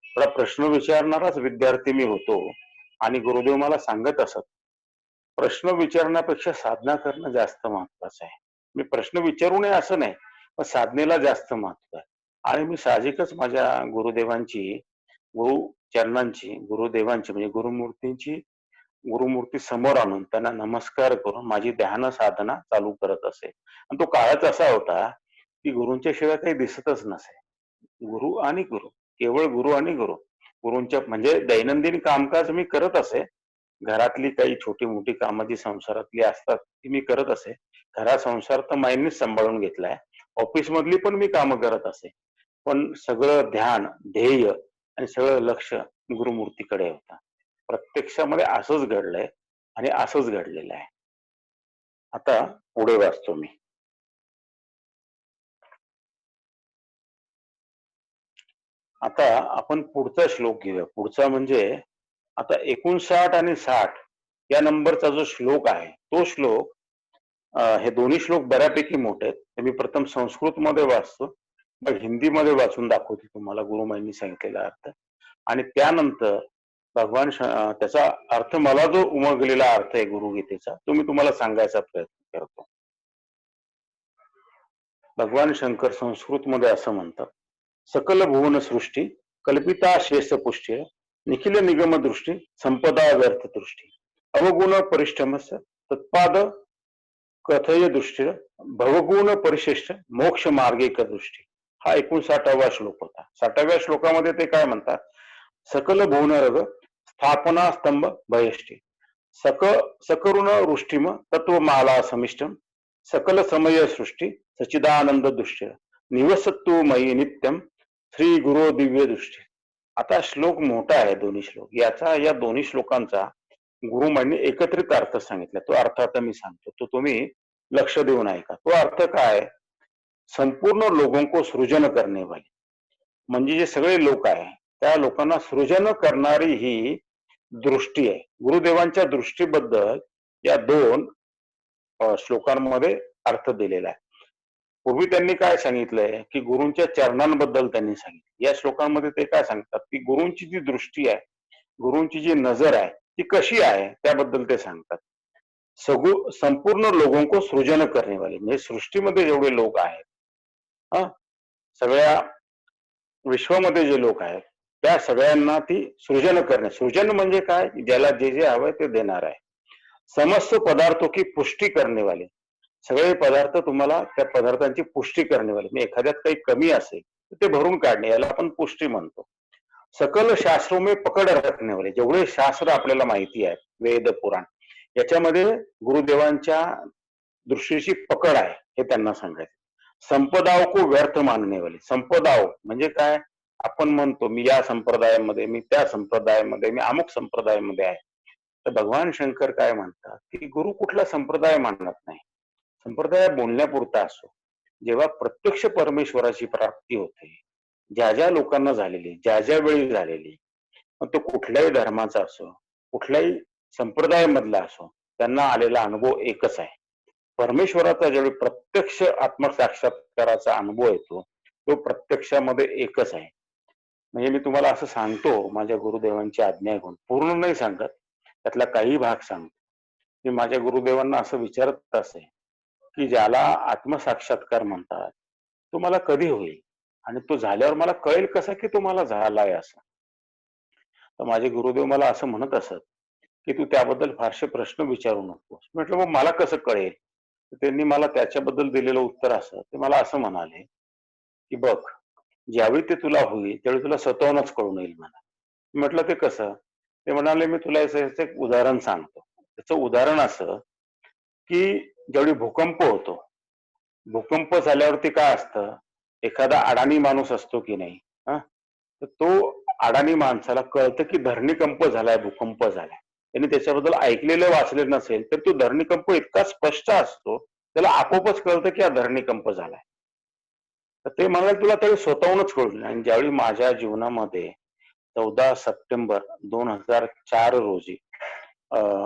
थोडा प्रश्न विचारणाराच विद्यार्थी मी होतो आणि गुरुदेव मला सांगत असत, प्रश्न विचारण्यापेक्षा साधना करणं जास्त महत्वाचं आहे. मी प्रश्न विचारू नये असं नाही, पण साधनेला जास्त महत्व आहे. आणि मी साहजिकच माझ्या गुरुदेवांची, गुरुचरणांची, गुरुदेवांची म्हणजे गुरुमूर्ती समोर आणून त्यांना नमस्कार करून माझी ध्यान साधना चालू करत असे. आणि तो काळच असा होता की गुरूंच्या शिवाय काही दिसतच नसे. गुरु आणि गुरु, केवळ गुरु आणि गुरु. गुरूंच्या म्हणजे दैनंदिन कामकाज मी करत असे, घरातली काही छोटी मोठी कामं जी संसारातली असतात ती मी करत असे. घरा संसार तर माईंनीच सांभाळून घेतलाय, ऑफिस मधली पण मी कामं करत असे, पण सगळं ध्यान, ध्येय आणि सगळं लक्ष गुरुमूर्तीकडे होता. प्रत्यक्षामध्ये असंच घडलंय आणि असंच घडलेलं आहे. आता पुढे वाचतो मी. आता आपण पुढचा श्लोक घेऊया. पुढचा म्हणजे आता 59 आणि 60 या नंबरचा जो श्लोक आहे तो श्लोक, हे दोन्ही श्लोक बऱ्यापैकी मोठे आहेत. ते मी प्रथम संस्कृत मध्ये वाचतो, मग हिंदी मध्ये वाचून दाखवतो तुम्हाला गुरुमाईंनी सांगितलेला अर्थ, आणि त्यानंतर त्याचा अर्थ, मला जो उमगलेला अर्थ आहे गुरुगीतेचा, तो मी तुम्हाला सांगायचा प्रयत्न करतो. भगवान शंकर संस्कृत मध्ये असं म्हणतात, सकल भुवन सृष्टी कल्पिता शेष पुष्टी निखिल निगम दृष्टी संपदा व्यर्थ दृष्टी अवगुण परिश्रमस तत्पाद कथय दृष्टी भवगुण परिशिष्ट मोक्ष मार्गिक दृष्टी. हा 59वा श्लोक होता. 60व्या श्लोकामध्ये ते काय म्हणतात, सकल भुवन रग स्थापना स्तंभ भयष्टी सकरुण वृष्टिम तत्वमाला समिष्टम सकल समय सृष्टी सचिदानंद दृष्टी निवसत्तु मयी नित्यम श्री गुरु दिव्य दृष्टी. आता श्लोक मोठा आहे, दोन्ही श्लोक. या दोन्ही श्लोकांचा गुरुमांनी एकत्रित अर्थ सांगितला. तो अर्थ आता मी सांगतो, तो तुम्ही लक्ष देऊन ऐका. तो अर्थ काय, संपूर्ण लोगों को सृजन करने वाली, म्हणजे जे सगळे लोक आहे त्या लोकांना सृजन करणारी ही दृष्टी आहे. गुरुदेवांच्या दृष्टीबद्दल या दोन श्लोकांमध्ये अर्थ दिलेला आहे. पूर्वी त्यांनी काय सांगितलंय की गुरूंच्या चरणांबद्दल त्यांनी सांगितलं. या श्लोकांमध्ये ते काय सांगतात की गुरूंची जी दृष्टी आहे, गुरूंची जी नजर आहे ती कशी आहे त्याबद्दल ते सांगतात. संपूर्ण लोगों को सृजन करने वाले, म्हणजे सृष्टीमध्ये जेवढे लोक आहेत, सगळ्या विश्वामध्ये जे लोक आहेत त्या सगळ्यांना ती सृजन करणे. सृजन म्हणजे काय, ज्याला जे जे हवंय ते देणार आहे. समस्त पदार्थों की पुष्टी करणे वाले, सगळे पदार्थ तुम्हाला त्या पदार्थांची पुष्टी करणे वाले, म्हणजे एखाद्यात काही कमी असेल तर ते भरून काढणे, याला आपण पुष्टी म्हणतो. सकल शास्त्रों में पकड रखने वाले, जेवढे शास्त्र आपल्याला माहिती आहे, वेद पुराण, याच्यामध्ये गुरुदेवांच्या दृष्टीची पकड आहे हे त्यांना सांगायचं. संपदाओं को व्यर्थ मानणे वाले, संपदाओ म्हणजे काय, आपण म्हणतो मी या संप्रदायामध्ये, मी त्या संप्रदायामध्ये, मी अमुक संप्रदायामध्ये आहे. तर भगवान शंकर काय म्हणतात की गुरु कुठला संप्रदाय मानत नाही. संप्रदाय बोलण्यापुरता असो. जेव्हा प्रत्यक्ष परमेश्वराची प्राप्ती होते, ज्या ज्या लोकांना झालेली, ज्या ज्या वेळी झालेली, मग तो कुठल्याही धर्माचा असो, कुठल्याही संप्रदायामधला असो, त्यांना आलेला अनुभव एकच आहे. परमेश्वराचा ज्यावेळी प्रत्यक्ष आत्मसाक्षात्काराचा अनुभव येतो तो प्रत्यक्षामध्ये एकच आहे. म्हणजे मी तुम्हाला असं सांगतो माझ्या गुरुदेवांची आज्ञा घेऊन, पूर्ण नाही सांगत, त्यातला काही भाग सांगतो. मी माझ्या गुरुदेवांना असं विचारत असे, की ज्याला आत्मसाक्षात्कार म्हणतात, तो मला कधी होईल? आणि तो झाल्यावर मला कळेल कसं की तो मला झालाय असं. तर माझे गुरुदेव मला असं म्हणत असत, की "तू त्याबद्दल फारसे प्रश्न विचारू नकोस." म्हटलं, "मग मला कसं कळेल?" तर त्यांनी मला त्याच्याबद्दल दिलेलं उत्तर असं, ते मला असं म्हणाले, की "बघ, ज्यावेळी ते तुला होईल, त्यावेळी तुला स्वतःहूनच कळून येईल" म्हणा. म्हटलं, "ते कसं?" ते म्हणाले, "मी तुला याचं एक उदाहरण सांगतो." त्याचं उदाहरण असं, की ज्यावेळी भूकंप होतो, भूकंप झाल्यावरती काय असतं, एखादा अडाणी माणूस असतो की नाही, हा, तर तो अडाणी माणसाला कळतं की धरणीकंप झालाय, भूकंप झालाय. त्यांनी त्याच्याबद्दल ऐकलेलं वाचलेलं नसेल तर तो धरणीकंप इतका स्पष्ट असतो, त्याला आपोआपच कळतं की हा धरणीकंप झालाय. तर ते म्हणाले तुला त्यावेळी स्वतःहूनच कळून. आणि ज्यावेळी माझ्या जीवनामध्ये 14 सप्टेंबर 2004 रोजी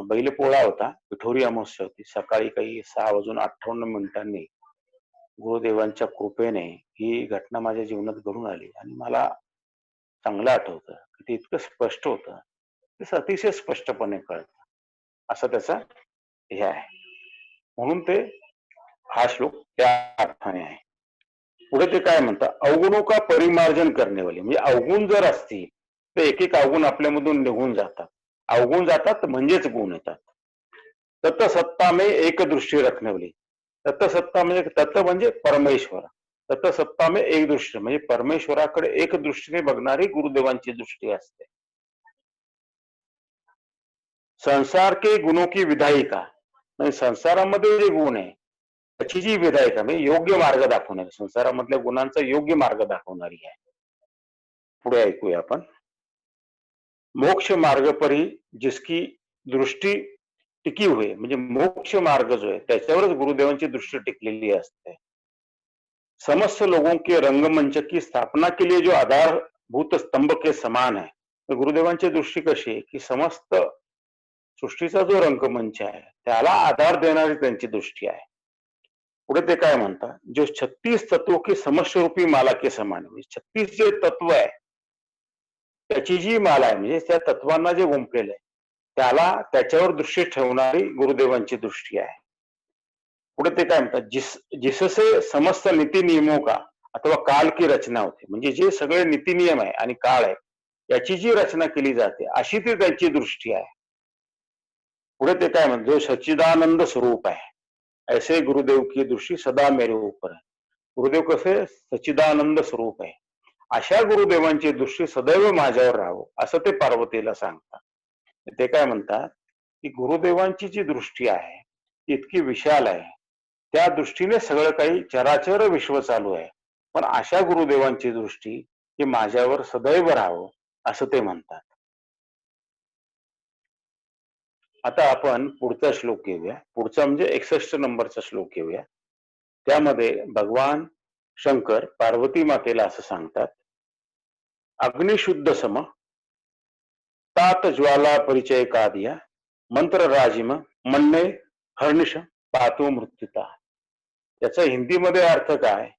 बैलपोळा होता, पिठोरी अमावस्या होती. सकाळी काही 6:58 गुरुदेवांच्या कृपेने ही घटना माझ्या जीवनात घडून आली आणि मला चांगलं आठवतं की ते इतकं स्पष्ट होतं, ते अतिशय स्पष्टपणे कळतं. असं त्याचा हे आहे. म्हणून ते हा श्लोक त्या अर्थाने आहे. पुढे ते काय म्हणतात, अवगुणों का परिमार्जन करणे वाले, म्हणजे अवगुण जर असतील तर एक एक अवगुण आपल्यामधून निघून जातात. अवगुण जातात म्हणजेच गुण येतात. तत सत्ता में एक दृष्टी रखने वाली, तत सत्ता म्हणजे तत म्हणजे परमेश्वर, तत सत्ता में एक दृष्टी म्हणजे परमेश्वराकडे एक दृष्टीने बघणारी गुरुदेवांची दृष्टी असते. संसार के गुणों की विधायिका, म्हणजे संसारामध्ये जे गुण आहे त्याची जी विधायिका म्हणजे योग्य मार्ग दाखवणारी, संसारामधल्या गुणांचा योग्य मार्ग दाखवणारी आहे. पुढे ऐकूया आपण. मोक्ष मार्ग पर ही जिसकी दृष्टी टिकी हुई, म्हणजे मोक्ष मार्ग जो आहे त्याच्यावरच गुरुदेवांची दृष्टी टिकलेली असते. समस्त लोगों के रंगमंच की स्थापना के लिए जो आधारभूत स्तंभ के समान है, तर गुरुदेवांची दृष्टी कशी आहे की समस्त सृष्टीचा जो रंगमंच आहे त्याला आधार देणारी त्यांची दृष्टी आहे. पुढे ते काय म्हणतात, जो 36 तत्वों की समष्टि रूपी माला के समान, म्हणजे 36 जे तत्व आहे त्याची जी माला आहे, म्हणजे त्या तत्वांना जे गुंफलेलं आहे त्याला त्याच्यावर दृष्टी ठेवणारी गुरुदेवांची दृष्टी आहे. पुढे ते काय म्हणतात, जिससे समस्त नीती नियमों का अथवा काल की रचना होते, म्हणजे जे सगळे नीती नियम आहे आणि काळ आहे याची जी रचना केली जाते अशी ती त्यांची दृष्टी आहे. पुढे ते काय म्हणतात, जो सच्चिदानंद स्वरूप आहे ऐसे गुरुदेव की दृष्टी सदा मेरे ऊपर है. गुरुदेव कसे सच्चिदानंद स्वरूप आहे, अशा गुरुदेवांची दृष्टी सदैव माझ्यावर राहावं असं ते पार्वतीला सांगतात. ते काय म्हणतात की गुरुदेवांची जी दृष्टी आहे ती इतकी विशाल आहे, त्या दृष्टीने सगळं काही चराचर विश्व चालू आहे, पण अशा गुरुदेवांची दृष्टी ही माझ्यावर सदैव राहावं असं ते म्हणतात. आता आपण पुढचा श्लोक घेऊया. पुढचा म्हणजे 61 नंबरचा श्लोक घेऊया. त्यामध्ये भगवान शंकर पार्वती मातेला असं सांगतात, अग्निशुद्ध सम तात ज्वाला परिचय का दिया, मंत्र राजिम म्हणणे हर्निश पातो मृत्युता. याचा हिंदीमध्ये अर्थ काय?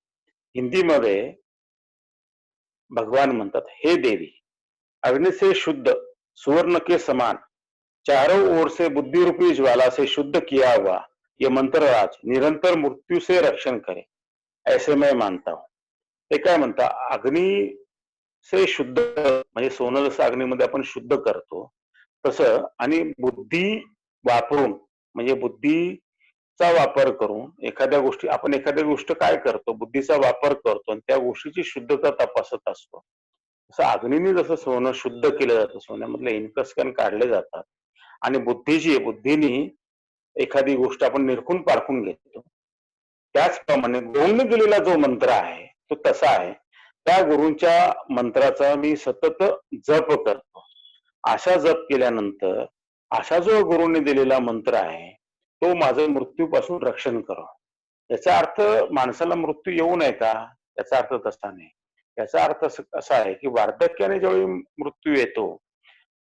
हिंदीमध्ये भगवान म्हणतात, हे देवी, अग्नि से शुद्ध सुवर्ण के समान चारों ओर से बुद्धि रूपी ज्वाला से शुद्ध किया हुआ ये मंत्र राज निरंतर मृत्यू से रक्षण करे, ऐसे मैं मानता हूं. ते काय म्हणता, अग्नी से शुद्ध म्हणजे सोनं जसं अग्नीमध्ये आपण शुद्ध करतो तसं, आणि बुद्धी वापरून म्हणजे बुद्धीचा वापर करून एखाद्या गोष्टी, आपण एखाद्या गोष्ट काय करतो, बुद्धीचा वापर करतो आणि त्या गोष्टीची शुद्धता तपासत असतो. तसं अग्नीने जसं सोनं शुद्ध केलं जातं, सोन्यामधले इनकस काढले जातात, आणि बुद्धीने एखादी गोष्ट आपण निरखून पारखून घेतो, त्याचप्रमाणे गुरूंनी दिलेला जो मंत्र आहे तो तसा आहे. त्या गुरूंच्या मंत्राचा मी सतत जप करतो. अशा जप केल्यानंतर अशा जो गुरूंनी दिलेला मंत्र आहे तो माझं मृत्यूपासून रक्षण करो. याचा अर्थ माणसाला मृत्यू येऊ नये का? याचा अर्थ तसा नाही. याचा अर्थ असा आहे की वार्धक्याने ज्यावेळी मृत्यू येतो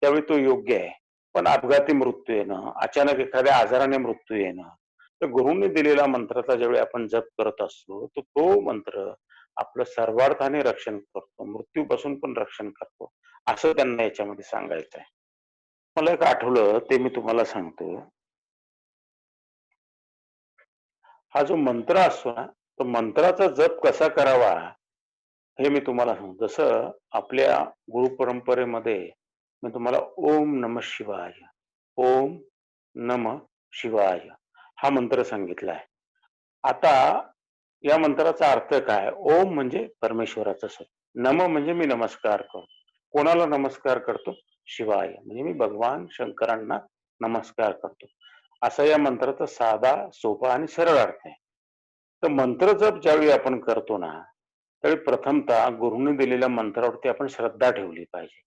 त्यावेळी तो योग्य आहे, पण अपघाती मृत्यू येणं, अचानक एखाद्या आजाराने मृत्यू येणं, तर गुरूंनी दिलेला मंत्राचा ज्यावेळी आपण जप करत असतो तर तो मंत्र आपलं सर्वार्थाने रक्षण करतो, मृत्यूपासून पण रक्षण करतो, असं त्यांना याच्यामध्ये सांगायचं आहे. मला एक आठवलं ते मी तुम्हाला सांगतो. हा जो मंत्र असतो ना, तो मंत्राचा जप कसा करावा हे मी तुम्हाला सांगतो. जसं आपल्या गुरुपरंपरेमध्ये मी तुम्हाला ओम नमः शिवाय, ओम नमः शिवाय हा मंत्र सांगितला आहे. आता या मंत्राचा अर्थ काय? ओम म्हणजे परमेश्वराचं स्वरूप, नम म्हणजे मी नमस्कार करतो. कोणाला नमस्कार करतो? शिवाय म्हणजे मी भगवान शंकरांना नमस्कार करतो. असा या मंत्राचा साधा, सोपा आणि सरळ अर्थ आहे. तर मंत्र जप ज्यावेळी आपण करतो ना, त्यावेळी प्रथमतः गुरूंनी दिलेल्या मंत्रावरती आपण श्रद्धा ठेवली पाहिजे.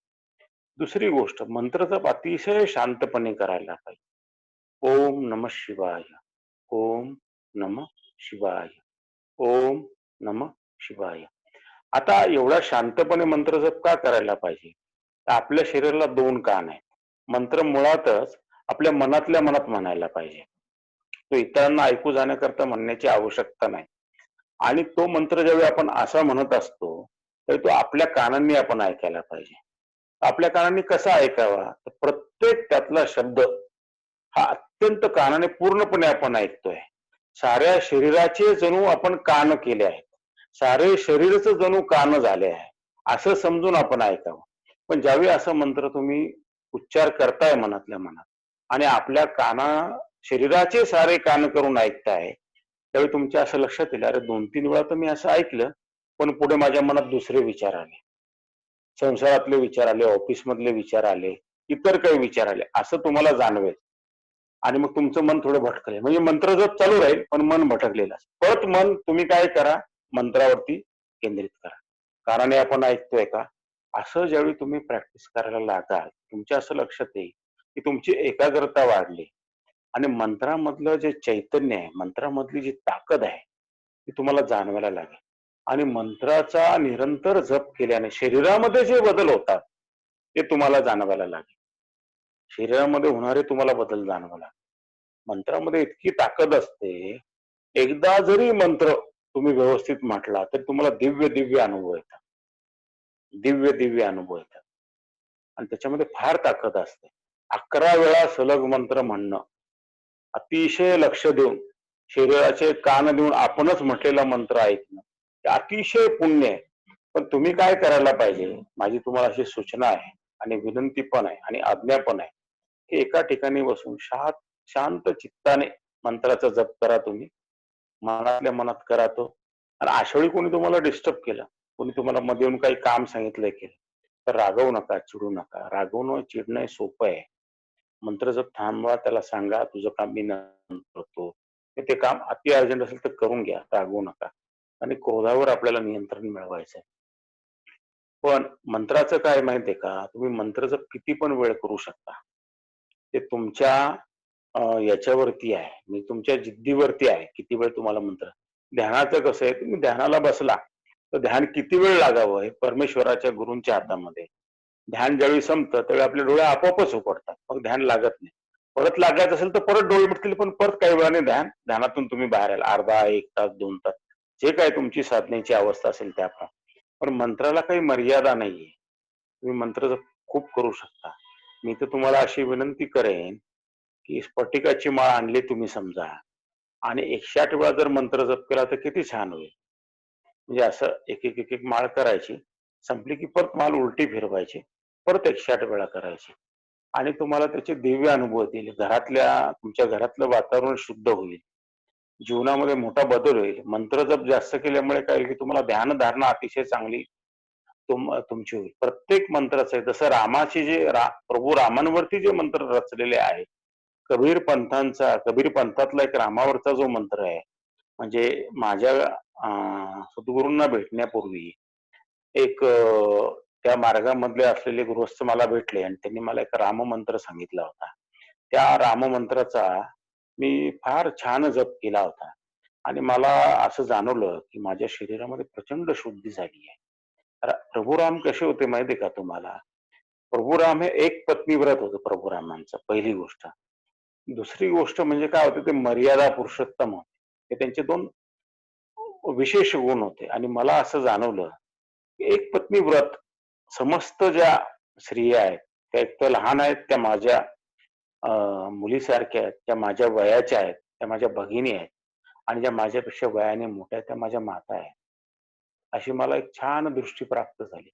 दुसरी गोष्ट, मंत्र जप अतिशय शांतपणे करायला पाहिजे. ओम नमः शिवाय, ओम नमः शिवाय, ओम नमः शिवाय. आता एवढा शांतपणे मंत्र जप का करायला पाहिजे? तर आपल्या शरीराला दोन कान आहेत. मंत्र मुळातच आपल्या मनातल्या मनात म्हणायला पाहिजे. तो इतरांना ऐकू जाण्याकरता म्हणण्याची आवश्यकता नाही. आणि तो मंत्र ज्यावेळी आपण असा म्हणत असतो, तर तो आपल्या कानांनी आपण ऐकायला पाहिजे. आपल्या कानांनी कसा ऐकावा? तर प्रत्येक त्यातला शब्द हा अत्यंत कानाने पूर्णपणे आपण ऐकतोय. साऱ्या शरीराचे जणू आपण कान केले आहेत. सारे शरीरच जणू कान झाले आहे, असं समजून आपण ऐकावं. पण ज्यावेळी असं मंत्र तुम्ही उच्चार करताय मनातल्या मनात आणि आपल्या शरीराचे सारे कान करून ऐकताय, त्यावेळी तुमच्या असं लक्षात येईल, अरे 2-3 वेळा तर मी असं ऐकलं, पण पुढे माझ्या मनात दुसरे विचार आले. संसारातले विचार आले, ऑफिस मधले विचार आले, इतर काही विचार आले, असं तुम्हाला जाणवेल. आणि मग तुमचं मन थोडं भटकले, म्हणजे मंत्र जप चालू राहील पण मन भटकलेलं असतं. परत मन तुम्ही काय करा, मंत्रावरती केंद्रित करा. कानाने आपण ऐकतोय का? असं ज्यावेळी तुम्ही प्रॅक्टिस करायला लागाल, तुमच्या असं लक्षात येईल की तुमची एकाग्रता वाढली आणि मंत्रामधलं जे चैतन्य आहे, मंत्रामधली जी ताकद आहे ती तुम्हाला जाणवायला लागेल. आणि मंत्राचा निरंतर जप केल्याने शरीरामध्ये जे बदल होतात ते तुम्हाला जाणवायला लागेल. शरीरामध्ये होणारे तुम्हाला बदल जाणवायला लागेल. मंत्रामध्ये इतकी ताकद असते, एकदा जरी मंत्र तुम्ही व्यवस्थित म्हटला तर तुम्हाला दिव्य दिव्य अनुभव येतात. दिव्य दिव्य अनुभव येतात आणि त्याच्यामध्ये फार ताकद असते. 11 वेळा सलग मंत्र म्हणणं, अतिशय लक्ष देऊन, शरीराचे कान देऊन आपणच म्हटलेला मंत्र ऐकणं, हे अतिशय पुण्य आहे. पण तुम्ही काय करायला पाहिजे, माझी तुम्हाला अशी सूचना आहे आणि विनंती पण आहे आणि आज्ञा पण आहे, की एका ठिकाणी बसून शांत चित्ताने मंत्राचा जप करा तुम्ही. मनातल्या मनात करा तो. आणि अशा वेळी कोणी तुम्हाला डिस्टर्ब केलं, कोणी तुम्हाला मध्ये येऊन काही काम सांगितलंय केलं, तर रागवू नका, चिडू नका. रागवणं, चिडणं हे सोपं आहे. मंत्र जप थांबवा, त्याला सांगा तुझं काम मी नंतर करतो. ते काम अति अर्जंट असेल तर करून घ्या, रागवू नका. आणि क्रोधावर आपल्याला नियंत्रण मिळवायचं आहे. पण मंत्राचं काय माहितीये का, तुम्ही मंत्र जप किती पण वेळ करू शकता. ते तुमच्या याच्यावरती आहे, म्हणजे तुमच्या जिद्दीवरती आहे, किती वेळ तुम्हाला मंत्र. ध्यानाचं कसं आहे, तुम्ही ध्यानाला बसला तर ध्यान किती वेळ लागावं हे परमेश्वराच्या गुरूंच्या हातामध्ये. ध्यान ज्यावेळी संपतं त्यावेळी आपले डोळे आपोआपच उघडतात, मग ध्यान लागत नाही. परत लागायचं असेल तर परत डोळे मिटतील, पण परत काही वेळाने ध्यानातून तुम्ही बाहेर याल, अर्धा, 1 तास, 2 तास, जे काय तुमची साधनेची अवस्था असेल त्याप्रमाणे. पण मंत्राला काही मर्यादा नाहीये. तुम्ही मंत्र जप खूप करू शकता. मी तर तुम्हाला अशी विनंती करेन की स्फटिकाची माळ आणली तुम्ही समजा आणि 108 वेळा जर मंत्र जप केला तर किती छान होईल. म्हणजे असं एक एक माळ करायची, संपली की परत माळ उलटी फिरवायची, परत 108 वेळा करायची आणि तुम्हाला त्याचे दिव्य अनुभव येतील. तुमच्या घरातलं वातावरण शुद्ध होईल. जीवनामध्ये मोठा बदल होईल. मंत्र जप जास्त केल्यामुळे काय होईल की तुम्हाला ध्यान धारणा अतिशय चांगली तुमची होईल. प्रत्येक मंत्राचं आहे, जसं प्रभू रामांवरती जे मंत्र रचलेले आहेत, कबीर पंथातला एक रामावरचा जो मंत्र आहे, म्हणजे माझ्या सद्गुरूंना भेटण्यापूर्वी एक त्या मार्गामधले असलेले गृहस्थ मला भेटले आणि त्यांनी मला एक राममंत्र सांगितला होता. त्या राममंत्राचा मी फार छान जप केला होता आणि मला असं जाणवलं की माझ्या शरीरामध्ये प्रचंड शुद्धी झाली आहे. प्रभू राम कसे होते माहितीये का तुम्हाला? प्रभू राम हे एक पत्नी व्रत होतं प्रभू रामांचं, पहिली गोष्ट. दुसरी गोष्ट म्हणजे काय होतं, ते मर्यादा पुरुषोत्तम होते. हे त्यांचे दोन विशेष गुण होते आणि मला असं जाणवलं की एक पत्नी व्रत समस्त ज्या स्त्रिया आहेत त्या एक तर लहान आहेत, त्या माझ्या मुलीसारख्या आहेत, त्या माझ्या वयाच्या आहेत, त्या माझ्या भगिनी आहेत आणि ज्या माझ्यापेक्षा वयाने मोठ्या आहेत त्या माझ्या माता आहेत. अशी मला एक छान दृष्टी प्राप्त झाली.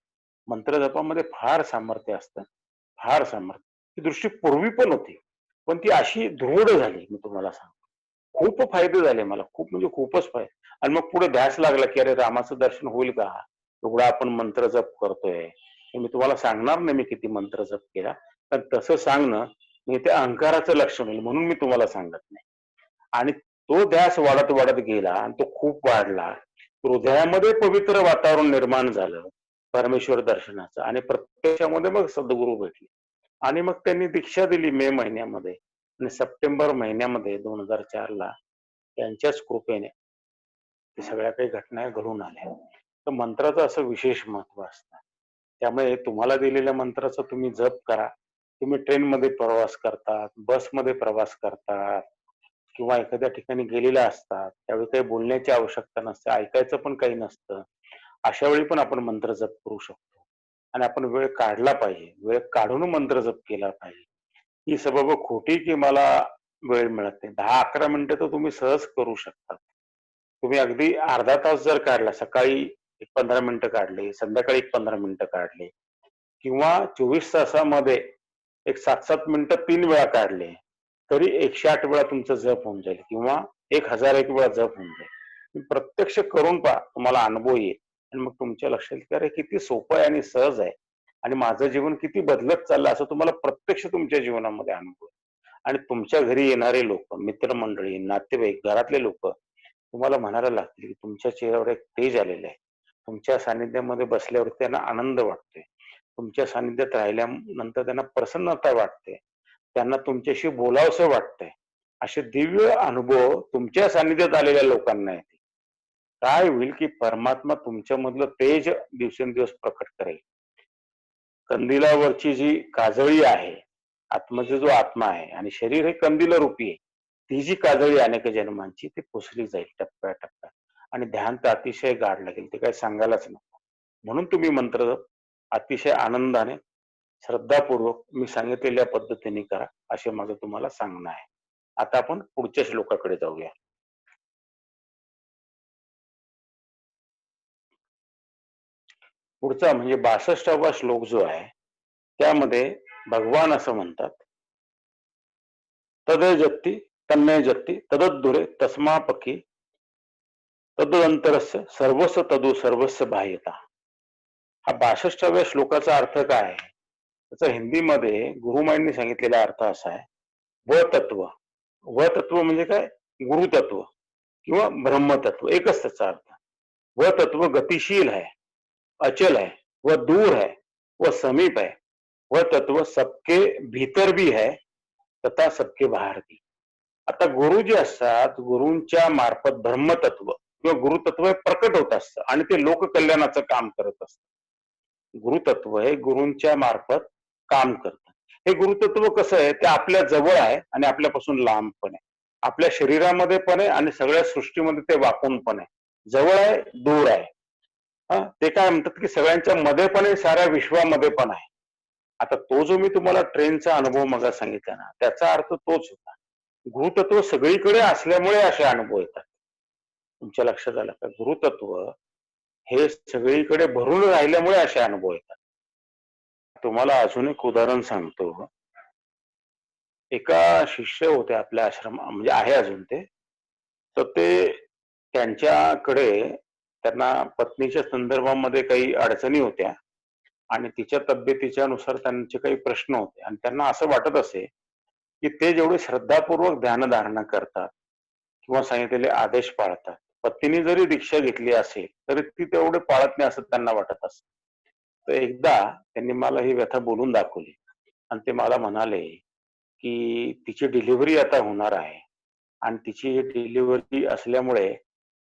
मंत्र जपामध्ये फार सामर्थ्य असतं, फार सामर्थ्य. ही दृष्टी पूर्वी पण होती, पण ती अशी दृढ झाली मी तुम्हाला सांगतो. खूप फायदे झाले मला, खूप म्हणजे खूपच फायदे. आणि मग पुढे ध्यास लागला, की अरे रामाचं दर्शन होईल का? एवढा आपण मंत्र जप करतोय. हे मी तुम्हाला सांगणार नाही मी किती मंत्र जप केला. पण तसं सांगणं म्हणजे ते अहंकाराचं लक्षण होईल म्हणून मी तुम्हाला सांगत नाही. आणि तो ध्यास वाढत वाढत गेला आणि तो खूप वाढला. हृदयामध्ये पवित्र वातावरण निर्माण झालं परमेश्वर दर्शनाचं आणि प्रत्यक्षामध्ये मग सद्गुरू भेटले. आणि मग त्यांनी दीक्षा दिली मे महिन्यामध्ये आणि सप्टेंबर महिन्यामध्ये 2004 ला त्यांच्याच कृपेने ते सगळ्या काही घटना घडून आल्या. तर मंत्राचं असं विशेष महत्व असतं. त्यामुळे तुम्हाला दिलेल्या मंत्राचा तुम्ही जप करा. तुम्ही ट्रेनमध्ये प्रवास करतात, बसमध्ये प्रवास करतात किंवा एखाद्या ठिकाणी गेलेला असतात. त्यावेळी काही बोलण्याची आवश्यकता नसते, ऐकायचं पण काही नसतं. अशा वेळी पण आपण मंत्र जप करू शकतो आणि आपण वेळ काढला पाहिजे. वेळ काढून मंत्र जप केला पाहिजे. ही सबब खोटी की मला वेळ मिळत नाही. 10-11 मिनिटं तर तुम्ही सहज करू शकता. तुम्ही अगदी अर्धा तास जर काढला, सकाळी एक 15 मिनिटं काढले, संध्याकाळी एक 15 मिनिटं काढले किंवा 24 तासामध्ये एक 7-7 मिनिटं 3 वेळा काढले, तरी 108 वेळा तुमचं जप होऊन जाईल किंवा 1001 वेळा जप होऊन जाईल. तुम्ही प्रत्यक्ष करून पहा, तुम्हाला अनुभव येईल आणि मग तुमच्या लक्षात येईल की अरे किती सोपं आहे आणि सहज आहे आणि माझं जीवन किती बदलत चाललं असं तुम्हाला प्रत्यक्ष तुमच्या जीवनामध्ये अनुभव येईल. आणि तुमच्या घरी येणारे लोक, मित्रमंडळी, नातेवाईक, घरातले लोक तुम्हाला म्हणायला लागतील की तुमच्या चेहऱ्यावर एक तेज आलेलं आहे. तुमच्या सानिध्यामध्ये बसल्यावर त्यांना आनंद वाटतोय. तुमच्या सानिध्यात राहिल्यानंतर त्यांना प्रसन्नता वाटते. त्यांना तुमच्याशी बोलावसं वाटतंय. असे दिव्य अनुभव तुमच्या सानिध्यात आलेल्या लोकांना येतील. काय होईल की परमात्मा तुमच्यामधलं तेज दिवसेंदिवस प्रकट करेल. कंदिलावरची जी काजळी आहे, आत्म्याचा जो आत्मा आहे आणि शरीर हे कंदिल रूपी आहे. ती जी काजळी अनेक जन्मांची ती पुसली जाईल टप्प्याटप्प्यात आणि ध्यान तर अतिशय गाढ लागेल, ते काही सांगायलाच नको. म्हणून तुम्ही मंत्र अतिशय आनंदाने, श्रद्धापूर्वक मी सांगितलेल्या पद्धतीने करा, असे माझं तुम्हाला सांगणं आहे. आता आपण पुढच्या श्लोकाकडे जाऊया. पुढचा म्हणजे 62वा श्लोक जो आहे, त्यामध्ये भगवान असं म्हणतात, तदेजत्ति तन्मेजत्ति तदद्धुरे तस्मापकी तदंतरस्य सर्वस्व तदु सर्वस्व बाह्यता. हा 62व्या श्लोकाचा अर्थ काय आहे? त्याचा हिंदीमध्ये गुरुमाईंनी सांगितलेला अर्थ असा आहे, व तत्व. व तत्व म्हणजे काय? गुरुतत्व किंवा ब्रह्मतत्व, एकच त्याचा अर्थ. वह तत्व गतिशील है, अचल है, वह दूर है, वह समीप है, वह तत्व सबके भीतर भी है तथा सबके बाहेर भी. आता गुरु जे असतात, गुरूंच्या मार्फत ब्रह्मतत्व किंवा गुरुतत्व हे प्रकट होत असतं आणि ते लोककल्याणाचं काम करत असतं. गुरुतत्व हे गुरूंच्या मार्फत काम करतं. हे गुरुतत्व कसं आहे, ते आपल्या जवळ आहे आणि आपल्यापासून लांब पण आहे. आपल्या शरीरामध्ये पण आहे आणि सगळ्या सृष्टीमध्ये ते वाकून पण आहे. जवळ आहे, दूर आहे. ते काय म्हणतात की सगळ्यांच्या मध्ये पण आहे, साऱ्या विश्वामध्ये पण आहे. आता तो जो मी तुम्हाला ट्रेनचा अनुभव मग सांगितला ना, त्याचा अर्थ तोच होता. गुरुतत्व सगळीकडे असल्यामुळे असे अनुभव येतात. तुमच्या लक्षात आलं का? गुरुतत्व हे सगळीकडे भरून राहिल्यामुळे असे अनुभव येतात. तुम्हाला अजून एक उदाहरण सांगतो. एका शिष्य होते आपल्या म्हणजे आहे अजून ते. तर ते त्यांच्याकडे त्यांना पत्नीच्या संदर्भामध्ये काही अडचणी होत्या आणि तिच्या तब्येतीच्या नुसार त्यांचे काही प्रश्न होते आणि त्यांना असं वाटत असे की ते जेवढे श्रद्धापूर्वक ध्यानधारणा करतात किंवा सांगितलेले आदेश पाळतात, पत्नीने जरी दीक्षा घेतली असेल तरी ती तेवढे पाळत नाही असं त्यांना वाटत असत. तर एकदा त्यांनी मला ही व्यथा बोलून दाखवली आणि ते मला म्हणाले की तिची डिलिव्हरी आता होणार आहे आणि तिची डिलिव्हरी असल्यामुळे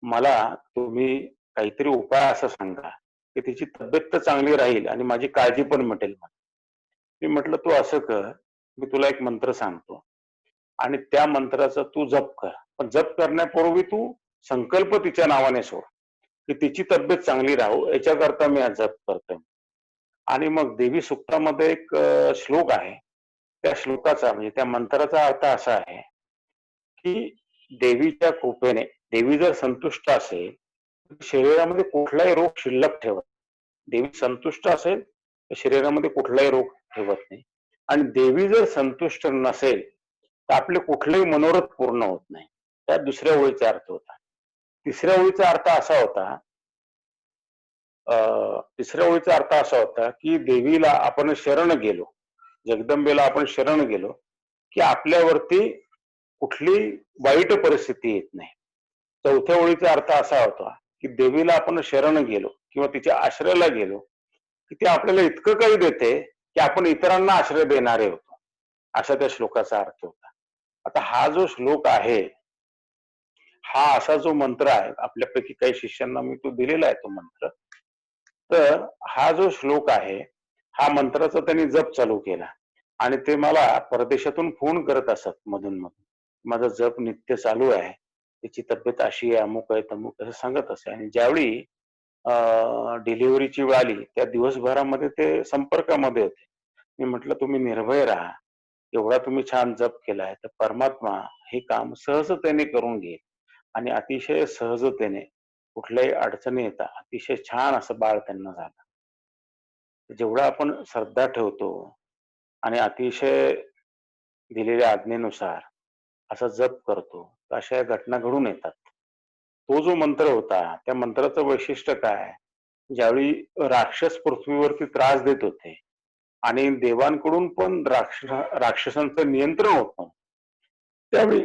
मला तुम्ही काहीतरी उपाय असा सांगा की तिची तब्येत तर चांगली राहील आणि माझी काळजी पण मिटेल. मी म्हटलं तू असं कर, मी तुला एक मंत्र सांगतो आणि त्या मंत्राचा तू जप कर. पण जप करण्यापूर्वी तू संकल्प तिच्या नावाने सोड. की तिची तब्येत चांगली राहू याच्याकरता मी हा जप करतोय. आणि मग देवी सुक्तामध्ये एक श्लोक आहे. त्या श्लोकाचा म्हणजे त्या मंत्राचा अर्थ असा आहे की देवीच्या कृपेने देवी जर संतुष्ट असेल तर शरीरामध्ये कुठलाही रोग शिल्लक ठेवत देवी संतुष्ट असेल तर शरीरामध्ये कुठलाही रोग ठेवत नाही. आणि देवी जर संतुष्ट नसेल तर आपले कुठलेही मनोरथ पूर्ण होत नाही. त्या दुसऱ्या ओळीचा अर्थ होता. तिसऱ्या ओळीचा अर्थ असा होता तिसऱ्या ओळीचा अर्थ असा होता की देवीला आपण शरण गेलो, जगदंबेला आपण शरण गेलो की आपल्यावरती कुठली वाईट परिस्थिती येत नाही. चौथ्या ओळीचा अर्थ असा होता की देवीला आपण शरण गेलो किंवा तिच्या आश्रयाला गेलो की ती आपल्याला इतकं काही देते की आपण इतरांना आश्रय देणारे होतो. असा त्या श्लोकाचा अर्थ होता. आता हा जो श्लोक आहे हा असा जो मंत्र आहे आपल्यापैकी काही शिष्यांना मी तो दिलेला आहे तो मंत्र. तर हा जो श्लोक आहे हा मंत्राचा त्यांनी जप चालू केला आणि ते मला परदेशातून फोन करत असत मधून मधून. माझा जप नित्य चालू आहे, त्याची तब्येत अशी आहे, अमुक आहे तमुक असं सांगत असे. आणि ज्यावेळी डिलिव्हरीची वेळ आली त्या दिवसभरामध्ये ते संपर्कामध्ये होते. मी म्हटलं तुम्ही निर्भय राहा, एवढा तुम्ही छान जप केलाय तर परमात्मा हे काम सहजतेने करून घेईल आणि अतिशय सहजतेने कुठल्याही अडचणी येता अतिशय छान असं बाळ त्यांना झालं. जेवढं आपण श्रद्धा ठेवतो आणि अतिशय दिलेल्या आज्ञेनुसार असा जप करतो तर अशा घटना घडून येतात. तो जो मंत्र होता त्या मंत्राचं वैशिष्ट्य काय, ज्यावेळी राक्षस पृथ्वीवरती त्रास देत होते आणि देवांकडून पण राक्षसांचं नियंत्रण होत नव्हतं त्यावेळी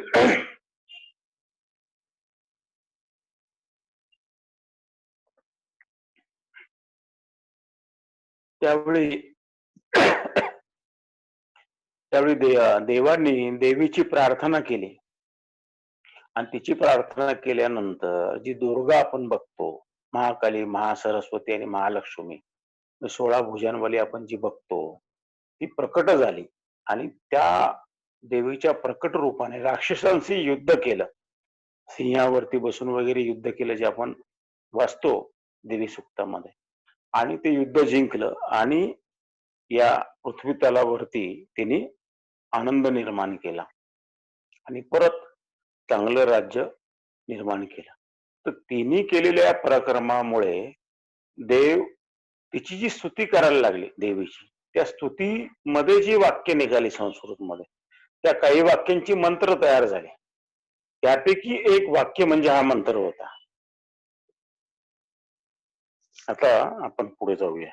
त्यावेळी त्यावेळी देवांनी देवीची प्रार्थना केली आणि तिची प्रार्थना केल्यानंतर जी दुर्गा आपण बघतो, महाकाली, महासरस्वती आणि महालक्ष्मी 16 भुजांवाली आपण जी बघतो ती प्रकट झाली आणि त्या देवीच्या प्रकट रूपाने राक्षसांशी युद्ध केलं. सिंहावरती बसून वगैरे युद्ध केलं जे आपण वाचतो देवी सुक्तामध्ये. आणि ते युद्ध जिंकलं आणि या पृथ्वी तलावरती तिने आनंद निर्माण केला आणि परत चांगलं राज्य निर्माण केलं. तर तिने केलेल्या पराक्रमामुळे देव तिची जी स्तुती करायला लागली देवीची, त्या स्तुतीमध्ये जी वाक्य निघाली संस्कृतमध्ये त्या काही वाक्यांची मंत्र तयार झाले. त्यापैकी एक वाक्य म्हणजे हा मंत्र होता. आता आपण पुढे जाऊया.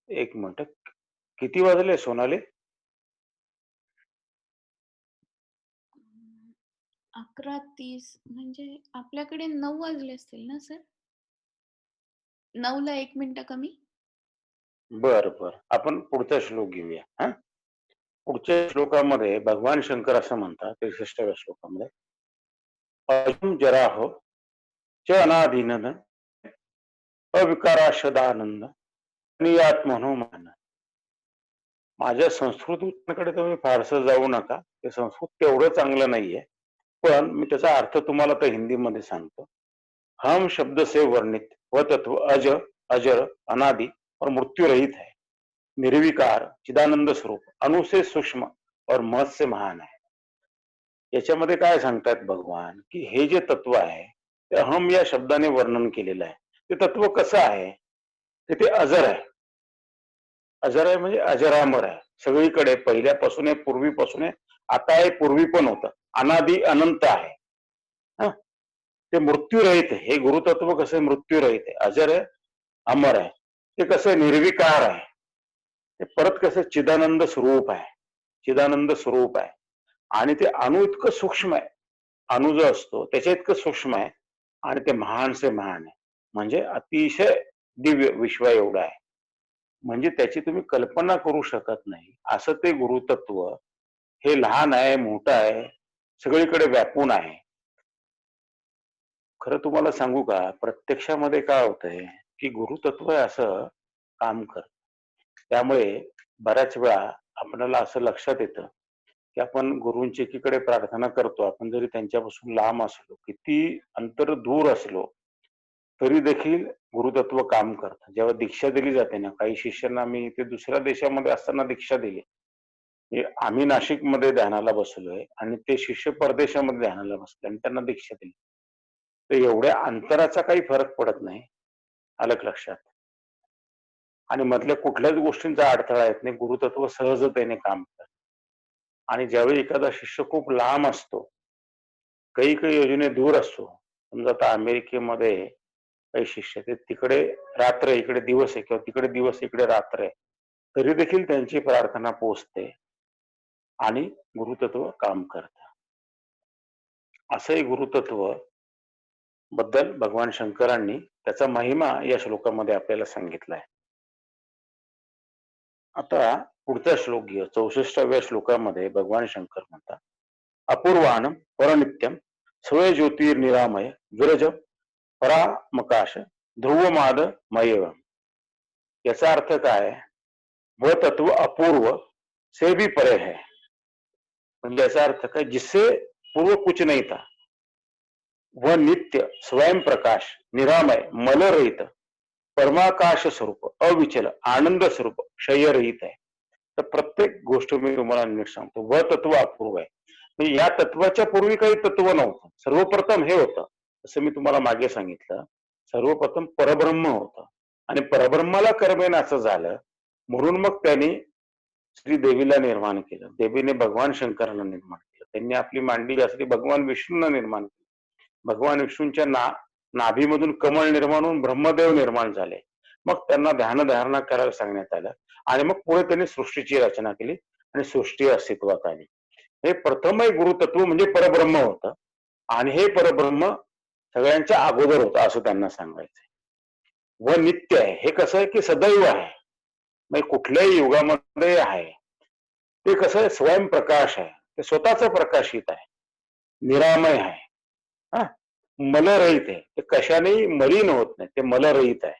एक मिनिट. किती वाजले सोनाली? 11:30 म्हणजे आपल्याकडे 9 वाजले असतील ना सर? 9ला 1 मिनिट कमी. बर बर, आपण पुढचा श्लोक घेऊया. हा, पुढच्या श्लोकामध्ये भगवान शंकर असं म्हणतात 63व्या श्लोकामध्ये, अजून जराहो च अनादीनन अविकाराशदानंद नियात मनोमान. माझ्या संस्कृतकडे तुम्ही फारसं जाऊ नका, ते संस्कृत तेवढं चांगलं नाहीये, पण मी त्याचा अर्थ तुम्हाला तर हिंदीमध्ये सांगतो. हम शब्द से वर्णित वह तत्व अज अजर अनादि और मृत्यु रहित है, निर्विकार चिदानंद स्वरूप अणु से सूक्ष्म और महत से महान है. याच्यामध्ये काय सांगतात भगवान की हे जे तत्व आहे ते हम या शब्दाने वर्णन केलेलं आहे. ते तत्व कसं आहे की ते अजर आहे. अजर आहे म्हणजे अजरामर आहे, सगळीकडे पहिल्यापासून आहे, पूर्वीपासून आहे, आता आहे, पूर्वी पण होतं, अनादि अनंत आहे. हा, ते मृत्यूरहित आहे. हे गुरुतत्व कसं मृत्यूरहित आहे, अजर आहे, अमर आहे. ते कसं निर्विकार आहे, ते परत कसं चिदानंद स्वरूप आहे, चिदानंद स्वरूप आहे. आणि ते अणु इतकं सूक्ष्म आहे, अणु जो असतो त्याच्या इतकं सूक्ष्म आहे आणि ते महान से महान आहे, म्हणजे अतिशय दिव्य विश्व एवढं आहे, म्हणजे त्याची तुम्ही कल्पना करू शकत नाही असं ते गुरुतत्व. हे लहान आहे, मोठं आहे, सगळीकडे व्यापून आहे. खरं तुम्हाला सांगू का, प्रत्यक्षामध्ये काय होतंय की गुरुतत्व असं काम करत. त्यामुळे बऱ्याच वेळा आपल्याला असं लक्षात येतं की आपण गुरूंची एकीकडे प्रार्थना करतो, आपण जरी त्यांच्यापासून लांब असलो, किती अंतर दूर असलो, तरी देखील गुरुतत्व काम करतं. जेव्हा दीक्षा दिली जाते ना, काही शिष्यांना मी ते दुसऱ्या देशामध्ये असताना दीक्षा दिली. आम्ही नाशिकमध्ये ध्यानाला बसलोय आणि ते शिष्य परदेशामध्ये ध्यानाला बसले आणि त्यांना दीक्षा दिली. तर एवढ्या अंतराचा काही फरक पडत नाही, आलं का लक्षात? आणि मधल्या कुठल्याच गोष्टींचा अडथळा येत नाही. गुरुतत्व सहजतेने काम करतं. आणि ज्यावेळी एखादा शिष्य खूप लांब असतो, काही काही योजने दूर असतो, समजा आता अमेरिकेमध्ये काही शिष्य ते तिकडे रात्र आहे, इकडे दिवस आहे किंवा तिकडे दिवस इकडे रात्र आहे, तरी देखील त्यांची प्रार्थना पोहोचते आणि गुरुतत्व काम करतं. असंही गुरुतत्व बद्दल भगवान शंकरांनी त्याचा महिमा या श्लोकामध्ये आपल्याला सांगितला आहे. आता पुढचा श्लोक घेऊ. 64व्या श्लोकामध्ये भगवान शंकर म्हणतात, अपूर्वानम परनित्यम स्वय ज्योतिर्निरामय विरज परामकाश ध्रुवमाद मयव. याचा अर्थ काय? वह तत्व अपूर्व से भी परे है. म्हणजे याचा अर्थ काय? जिससे पूर्व कुछ नहीं था, वह नित्य स्वयं प्रकाश निरामय मल रहित परमाकाश स्वरूप अविचल आनंद स्वरूप क्षयरहित आहे. तर प्रत्येक गोष्ट मी तुम्हाला नीट सांगतो. व तत्व अपूर्व आहे. म्हणजे या तत्वाच्या पूर्वी काही तत्व नव्हतं. सर्वप्रथम हे होतं, असं मी तुम्हाला मागे सांगितलं, सर्वप्रथम परब्रह्म होतं आणि परब्रह्माला कर्मेनाचं झालं, म्हणून मग त्यांनी श्री देवीला निर्माण केलं. देवीने भगवान शंकराला निर्माण केलं. त्यांनी आपली मांडी घातली, भगवान विष्णूंना निर्माण केलं. भगवान विष्णूंच्या नाभीमधून कमळ निर्माण होऊन ब्रह्मदेव निर्माण झाले. मग त्यांना ध्यानधारणा करायला सांगण्यात आलं आणि मग पुढे त्यांनी सृष्टीची रचना केली आणि सृष्टी अस्तित्वात आली. हे प्रथम गुरुतत्व म्हणजे परब्रह्म होतं आणि हे परब्रह्म सगळ्यांच्या अगोदर होतं असं त्यांना सांगायचंय. व नित्य आहे. हे कसं आहे की सदैव आहे, म्हणजे कुठल्याही युगामध्ये आहे. ते कसं आहे? स्वयंप्रकाश आहे, ते स्वतःच प्रकाशित आहे, निरामय आहे, हा, मलरहित आहे, ते कशानेही मलिन होत नाही, ते मलरहित आहे.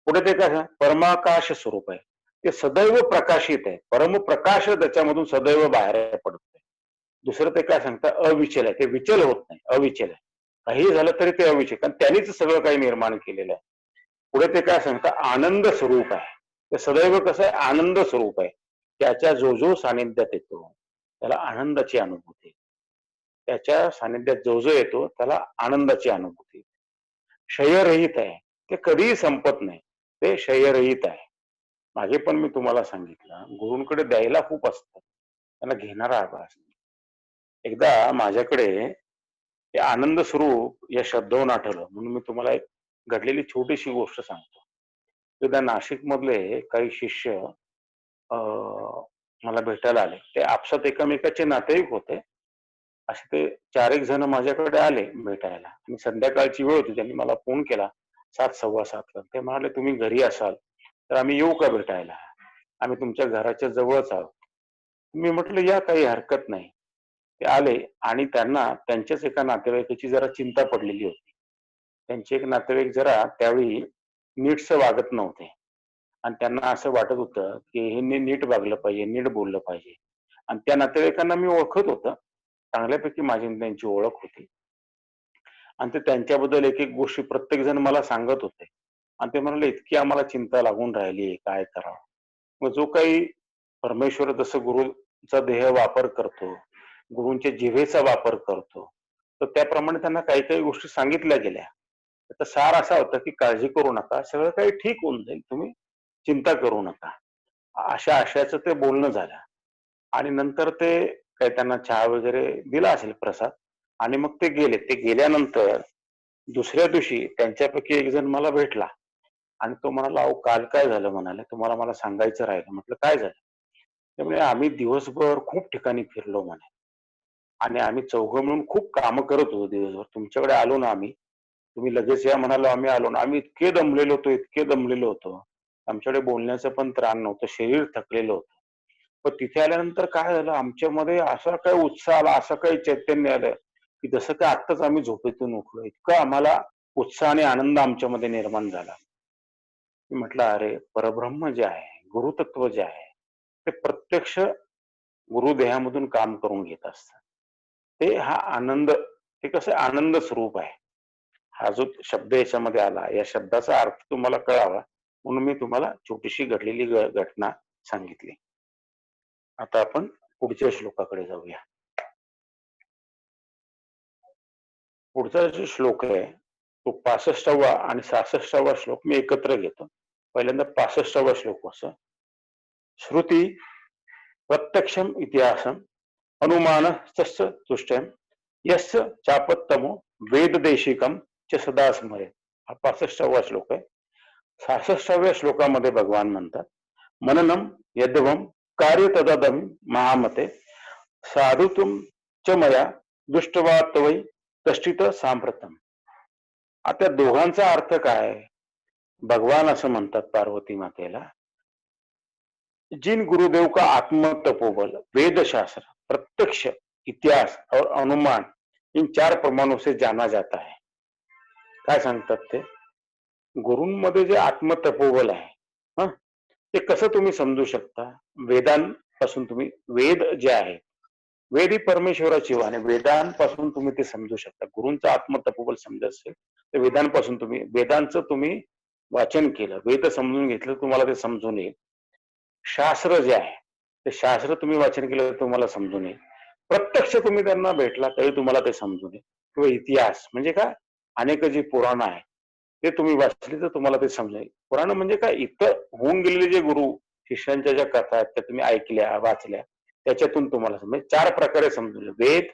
पुढे ते कसं? परमाकाश स्वरूप आहे, ते सदैव प्रकाशित आहे, परमप्रकाश त्याच्यामधून सदैव बाहेर पडतोय. दुसरं ते काय सांगतात? अविचल आहे, ते विचल होत नाही, अविचल आहे. काही झालं तरी ते अविचल, कारण त्यांनीच सगळं काही निर्माण केलेलं आहे. पुढे ते काय सांगतात? आनंद स्वरूप आहे, ते सदैव कसं आहे? आनंद स्वरूप आहे. त्याच्या जो जो सानिध्यात येतो त्याला आनंदाची अनुभूती, त्याच्या सानिध्यात जो जो येतो त्याला आनंदाची अनुभूती. क्षयरहित आहे, ते कधीही संपत नाही, ते क्षयरहित आहे. मागे पण मी तुम्हाला सांगितलं, गुरूंकडे द्यायला खूप असतं, त्यांना घेणारा हवा असतो. एकदा माझ्याकडे हे आनंद स्वरूप या शब्दावरून आठवलं, म्हणून मी तुम्हाला एक घडलेली छोटीशी गोष्ट सांगतो. एकदा नाशिक मधले काही शिष्य मला भेटायला आले. ते आपसात एकमेकाचे नातेवाईक होते. असे ते 4 एक जण माझ्याकडे आले भेटायला आणि संध्याकाळची वेळ होती. त्यांनी मला फोन केला 7 सव्वा 7 ला. ते म्हणाले, तुम्ही घरी असाल तर आम्ही येऊ का भेटायला? आम्ही तुमच्या घराच्या जवळच आहोत. मी म्हटलं या, काही हरकत नाही. ते आले आणि त्यांना त्यांच्याच एका नातेवाईकाची जरा चिंता पडलेली होती. त्यांचे एक नातेवाईक जरा त्यावेळी नीटसं वागत नव्हते आणि त्यांना असं वाटत होतं की ह्यांनी नीट वागलं पाहिजे, नीट बोललं पाहिजे. आणि त्या नातेवाईकांना मी ओळखत होतं. चांगल्यापैकी माझी आणि त्यांची ओळख होती. आणि ते त्यांच्याबद्दल एक एक गोष्टी प्रत्येक जण मला सांगत होते. आणि ते म्हणाले, इतकी आम्हाला चिंता लागून राहिली, काय करावं? मग जो काही परमेश्वर जसं गुरुचा देह वापर करतो, गुरूंच्या जिभेचा वापर करतो, तर त्याप्रमाणे त्यांना काही काही गोष्टी सांगितल्या गेल्या. त्याचा सार असा होता की काळजी करू नका, सगळं काही ठीक होऊन जाईल, तुम्ही चिंता करू नका. अशा आशयाचं ते बोलणं झालं. आणि नंतर ते काही त्यांना चहा वगैरे दिला असेल प्रसाद आणि मग ते गेले. ते गेल्यानंतर दुसऱ्या दिवशी त्यांच्यापैकी एक जण मला भेटला आणि तो म्हणाला, अहो काल काय झालं? म्हणाले, तुम्हाला मला सांगायचं राहिलं. म्हटलं काय झालं? त्यामुळे आम्ही दिवसभर खूप ठिकाणी फिरलो म्हणे आणि आम्ही चौघं मिळून खूप कामं करत होतो दिवसभर. तुमच्याकडे आलो ना आम्ही, तुम्ही लगेच या म्हणालो, आम्ही आलो ना. आम्ही इतके दमलेलो होतो, इतके दमलेलो होतो, आमच्याकडे बोलण्याचं पण त्राण नव्हतं, शरीर थकलेलं होतं. पण तिथे आल्यानंतर काय झालं, आमच्यामध्ये असा काही उत्साह आला, असं काही चैतन्य आलं की जसं काय आत्ताच आम्ही झोपेतून उठलो, इतकं आम्हाला उत्साह आणि आनंद आमच्यामध्ये निर्माण झाला. मी म्हटलं, अरे परब्रह्म जे आहे, गुरुतत्व जे आहे, ते प्रत्यक्ष गुरुदेहामधून काम करून घेत असतात. ते हा आनंद, ते कसं आनंद स्वरूप आहे. हा जो शब्द याच्यामध्ये आला, या शब्दाचा अर्थ तुम्हाला कळावा म्हणून मी तुम्हाला छोटीशी घडलेली घटना सांगितली. आता आपण पुढच्या श्लोकाकडे जाऊया. पुढचा जो श्लोक आहे तो 65वा आणि 66वा श्लोक मी एकत्र घेतो. पहिल्यांदा 65वा श्लोक असं, श्रुती प्रत्यक्षम इतिहासम अनुमान तस्य तुष्टम यस्य चापत्तमो वेददेशिकम च सदा स्मरेत. हा 65वा श्लोक आहे. 66व्या श्लोकामध्ये भगवान म्हणतात, मननम यद्वम कार्य तददम महामते साधुतुम च मया दृष्टवा तवै कष्टित सांप्रतम. आता दोघांचा अर्थ काय? भगवान असं म्हणतात पार्वती मातेला, जिन गुरुदेव का आत्म तपोबल वेद शास्त्र प्रत्यक्ष इतिहास और अनुमान इन 4 प्रमाणों से जाना जाता है. काय सांगतात ते? गुरूंमध्ये जे आत्म तपोबल आहे, हं, ते कसं तुम्ही समजू शकता? वेदांपासून तुम्ही, वेद जे आहे, वेद ही परमेश्वराची वाणी, वेदांपासून तुम्ही ते समजू शकता. गुरूंचं आत्मतपोबल समजत असेल तर वेदांपासून तुम्ही, वेदांचं तुम्ही वाचन केलं, वेद समजून घेतलं, तुम्हाला ते समजून येईल. शास्त्र जे आहे ते शास्त्र तुम्ही वाचन केलं तर तुम्हाला समजून येईल. प्रत्यक्ष तुम्ही त्यांना भेटला तरी तुम्हाला ते समजून येईल. किंवा इतिहास म्हणजे काय, अनेक जी पुराण आहे ते तुम्ही वाचली तर तुम्हाला ते समजेल. पुराण म्हणजे काय, इतर होऊन गेलेले जे गुरु शिष्यांच्या ज्या कथा आहेत त्या तुम्ही ऐकल्या, वाचल्या, त्याच्यातून तुम्हाला समजेल. 4 प्रकारे समजून, वेद,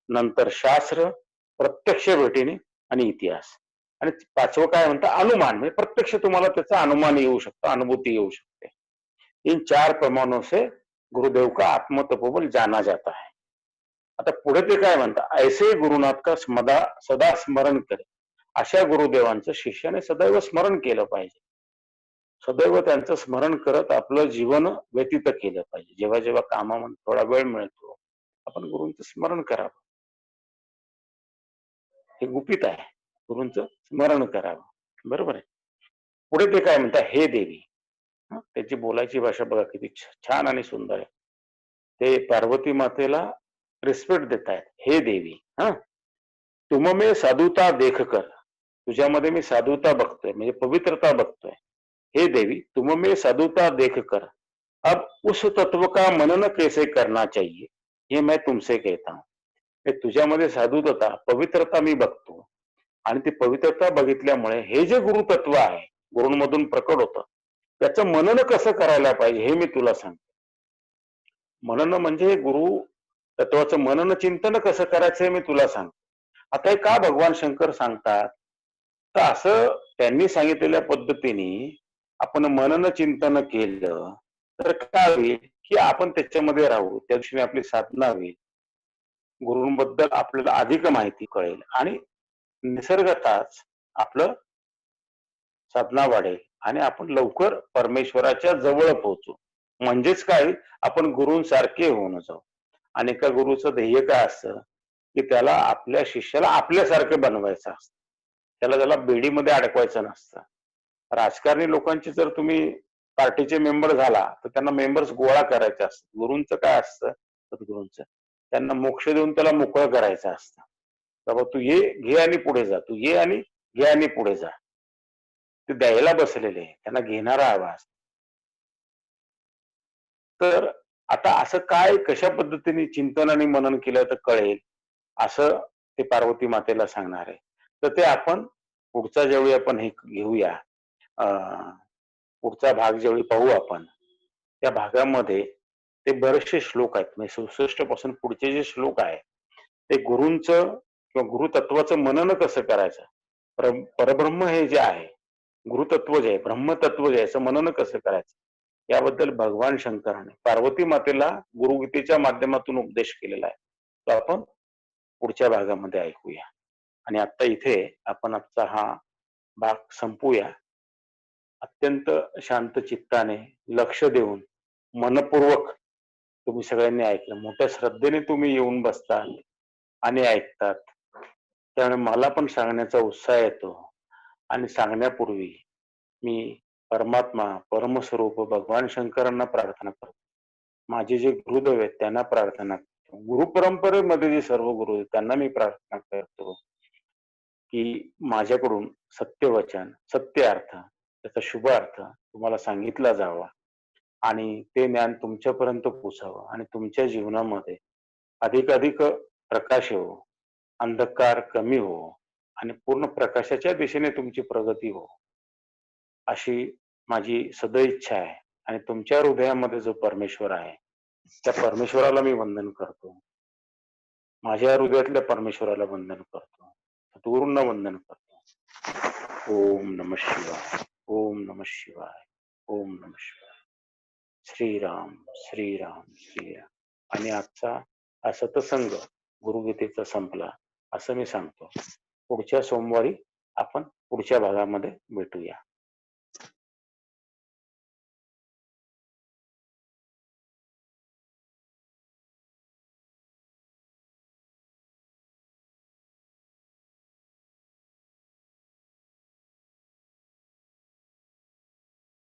नंतर शास्त्र, प्रत्यक्ष भेटीने आणि इतिहास. आणि 5वं काय म्हणता, अनुमान, म्हणजे प्रत्यक्ष तुम्हाला त्याचा अनुमान येऊ शकतो, अनुभूती येऊ शकते. इन 4 प्रमाणों से गुरुदेव का आत्म तपोबल जाना जाता है. आता पुढे ते काय म्हणतात, ऐसे गुरुनाथ का सदा स्मरण करे. अशा गुरुदेवांचं शिष्याने सदैव स्मरण केलं पाहिजे. सदैव त्यांचं स्मरण करत आपलं जीवन व्यतीत केलं पाहिजे. जेव्हा जेव्हा कामामध्ये थोडा वेळ मिळतो आपण गुरूंचं स्मरण करावं. हे गुपित आहे, गुरूंचं स्मरण करावं. बरोबर आहे. पुढे ते काय म्हणतात, हे देवी. त्याची बोलायची भाषा बघा किती छान आणि सुंदर आहे. ते पार्वती मातेला रिस्पेक्ट देत आहेत. हे देवी, हा, तुम में साधुता देख कर, तुझ्यामध्ये मी साधुता बघतोय, म्हणजे पवित्रता बघतोय. हे देवी, तुम में साधुता देख कर अब उस तत्व का मनन कैसे करना चाहिए ये मैं तुमसे कहता हूं. हे तुझ्यामध्ये साधुता, पवित्रता मी बघतो, आणि ती पवित्रता बघितल्यामुळे हे जे गुरुतत्व आहे, गुरूंमधून प्रकट होतं, त्याचं मनन कसं करायला पाहिजे हे मी तुला सांगतो. मनन म्हणजे गुरु तत्वाचं मनन चिंतन कसं करायचं हे मी तुला सांगतो. आता हे का भगवान शंकर सांगतात, तर असं त्यांनी सांगितलेल्या पद्धतीने आपण मनन चिंतन केलं तर काय होईल, की आपण त्याच्यामध्ये राहू, त्या दिवशी आपली साधना होईल, गुरूंबद्दल आपल्याला अधिक माहिती कळेल आणि निसर्गतःच आपलं साधना वाढेल आणि आपण लवकर परमेश्वराच्या जवळ पोहोचू. म्हणजेच काय, आपण गुरूंसारखे होऊन जाऊ. आणि एका गुरुचं ध्येय काय असतं, की त्याला आपल्या शिष्याला आपल्यासारखं बनवायचं असतं, त्याला बेडीमध्ये अडकवायचं नसतं. राजकारणी लोकांची जर तुम्ही पार्टीचे मेंबर झाला तर त्यांना मेंबर्स गोळा करायचे असतात. गुरूंचं काय असतं, सद्गुरूंचं त्यांना मोक्ष देऊन त्याला मोकळं करायचं असतं. बाबा तू ये, घे आणि पुढे जा, तू ये आणि घे आणि पुढे जा. ते द्यायला बसलेले, त्यांना घेणारा आवाज. तर आता असं काय, कशा पद्धतीने चिंतन आणि मनन केलं तर कळेल, असं ते पार्वती मातेला सांगणार आहे. तर ते आपण पुढचा ज्यावेळी आपण हे घेऊया, पुढचा भाग ज्यावेळी पाहू आपण, त्या भागामध्ये ते बरेचसे श्लोक आहेत. म्हणजे 67 पासून पुढचे जे श्लोक आहे ते गुरूंचं किंवा गुरुतत्वाचं मनन कसं करायचं, परब्रह्म हे जे आहे, गुरुतत्व जे आहे, ब्रह्मतत्व जे आहे, याचं मनन कसं करायचं, याबद्दल भगवान शंकराने पार्वती मातेला गुरुगीतेच्या माध्यमातून उपदेश केलेला आहे. तो आपण पुढच्या भागामध्ये ऐकूया. आणि आता इथे आपण आजचा हा भाग संपूया. अत्यंत शांत चित्ताने, लक्ष देऊन, मनपूर्वक तुम्ही सगळ्यांनी ऐकलं. मोठ्या श्रद्धेने तुम्ही येऊन बसता आणि ऐकतात, त्यामुळे मला पण सांगण्याचा उत्साह येतो. आणि सांगण्यापूर्वी मी परमात्मा परमस्वरूप भगवान शंकरांना प्रार्थना करतो. माझे जे गुरुदेव आहेत त्यांना प्रार्थना करतो. गुरु परंपरेमध्ये जे सर्व गुरु आहेत त्यांना मी प्रार्थना करतो की माझ्याकडून सत्य वचन, सत्य अर्थ, त्याचा शुभ अर्थ तुम्हाला सांगितला जावा आणि ते ज्ञान तुमच्यापर्यंत पोहोचावं आणि तुमच्या जीवनामध्ये अधिकाधिक प्रकाश येवो, अंधकार कमी हो आणि पूर्ण प्रकाशाच्या दिशेने तुमची प्रगती हो, अशी माझी सदैच्छा आहे. आणि तुमच्या हृदयामध्ये जो परमेश्वर आहे त्या परमेश्वराला मी वंदन करतो. माझ्या हृदयातल्या परमेश्वराला वंदन करतो. सद्गुरूंना वंदन करतो. ओम नमः शिवाय. ओम नमः शिवाय. ओम नमः शिवाय. श्रीराम श्रीराम श्रीराम. आणि आजचा हा सतसंग गुरुगीतेचा संपला असं मी सांगतो. पुढच्या सोमवारी आपण पुढच्या भागामध्ये भेटूया.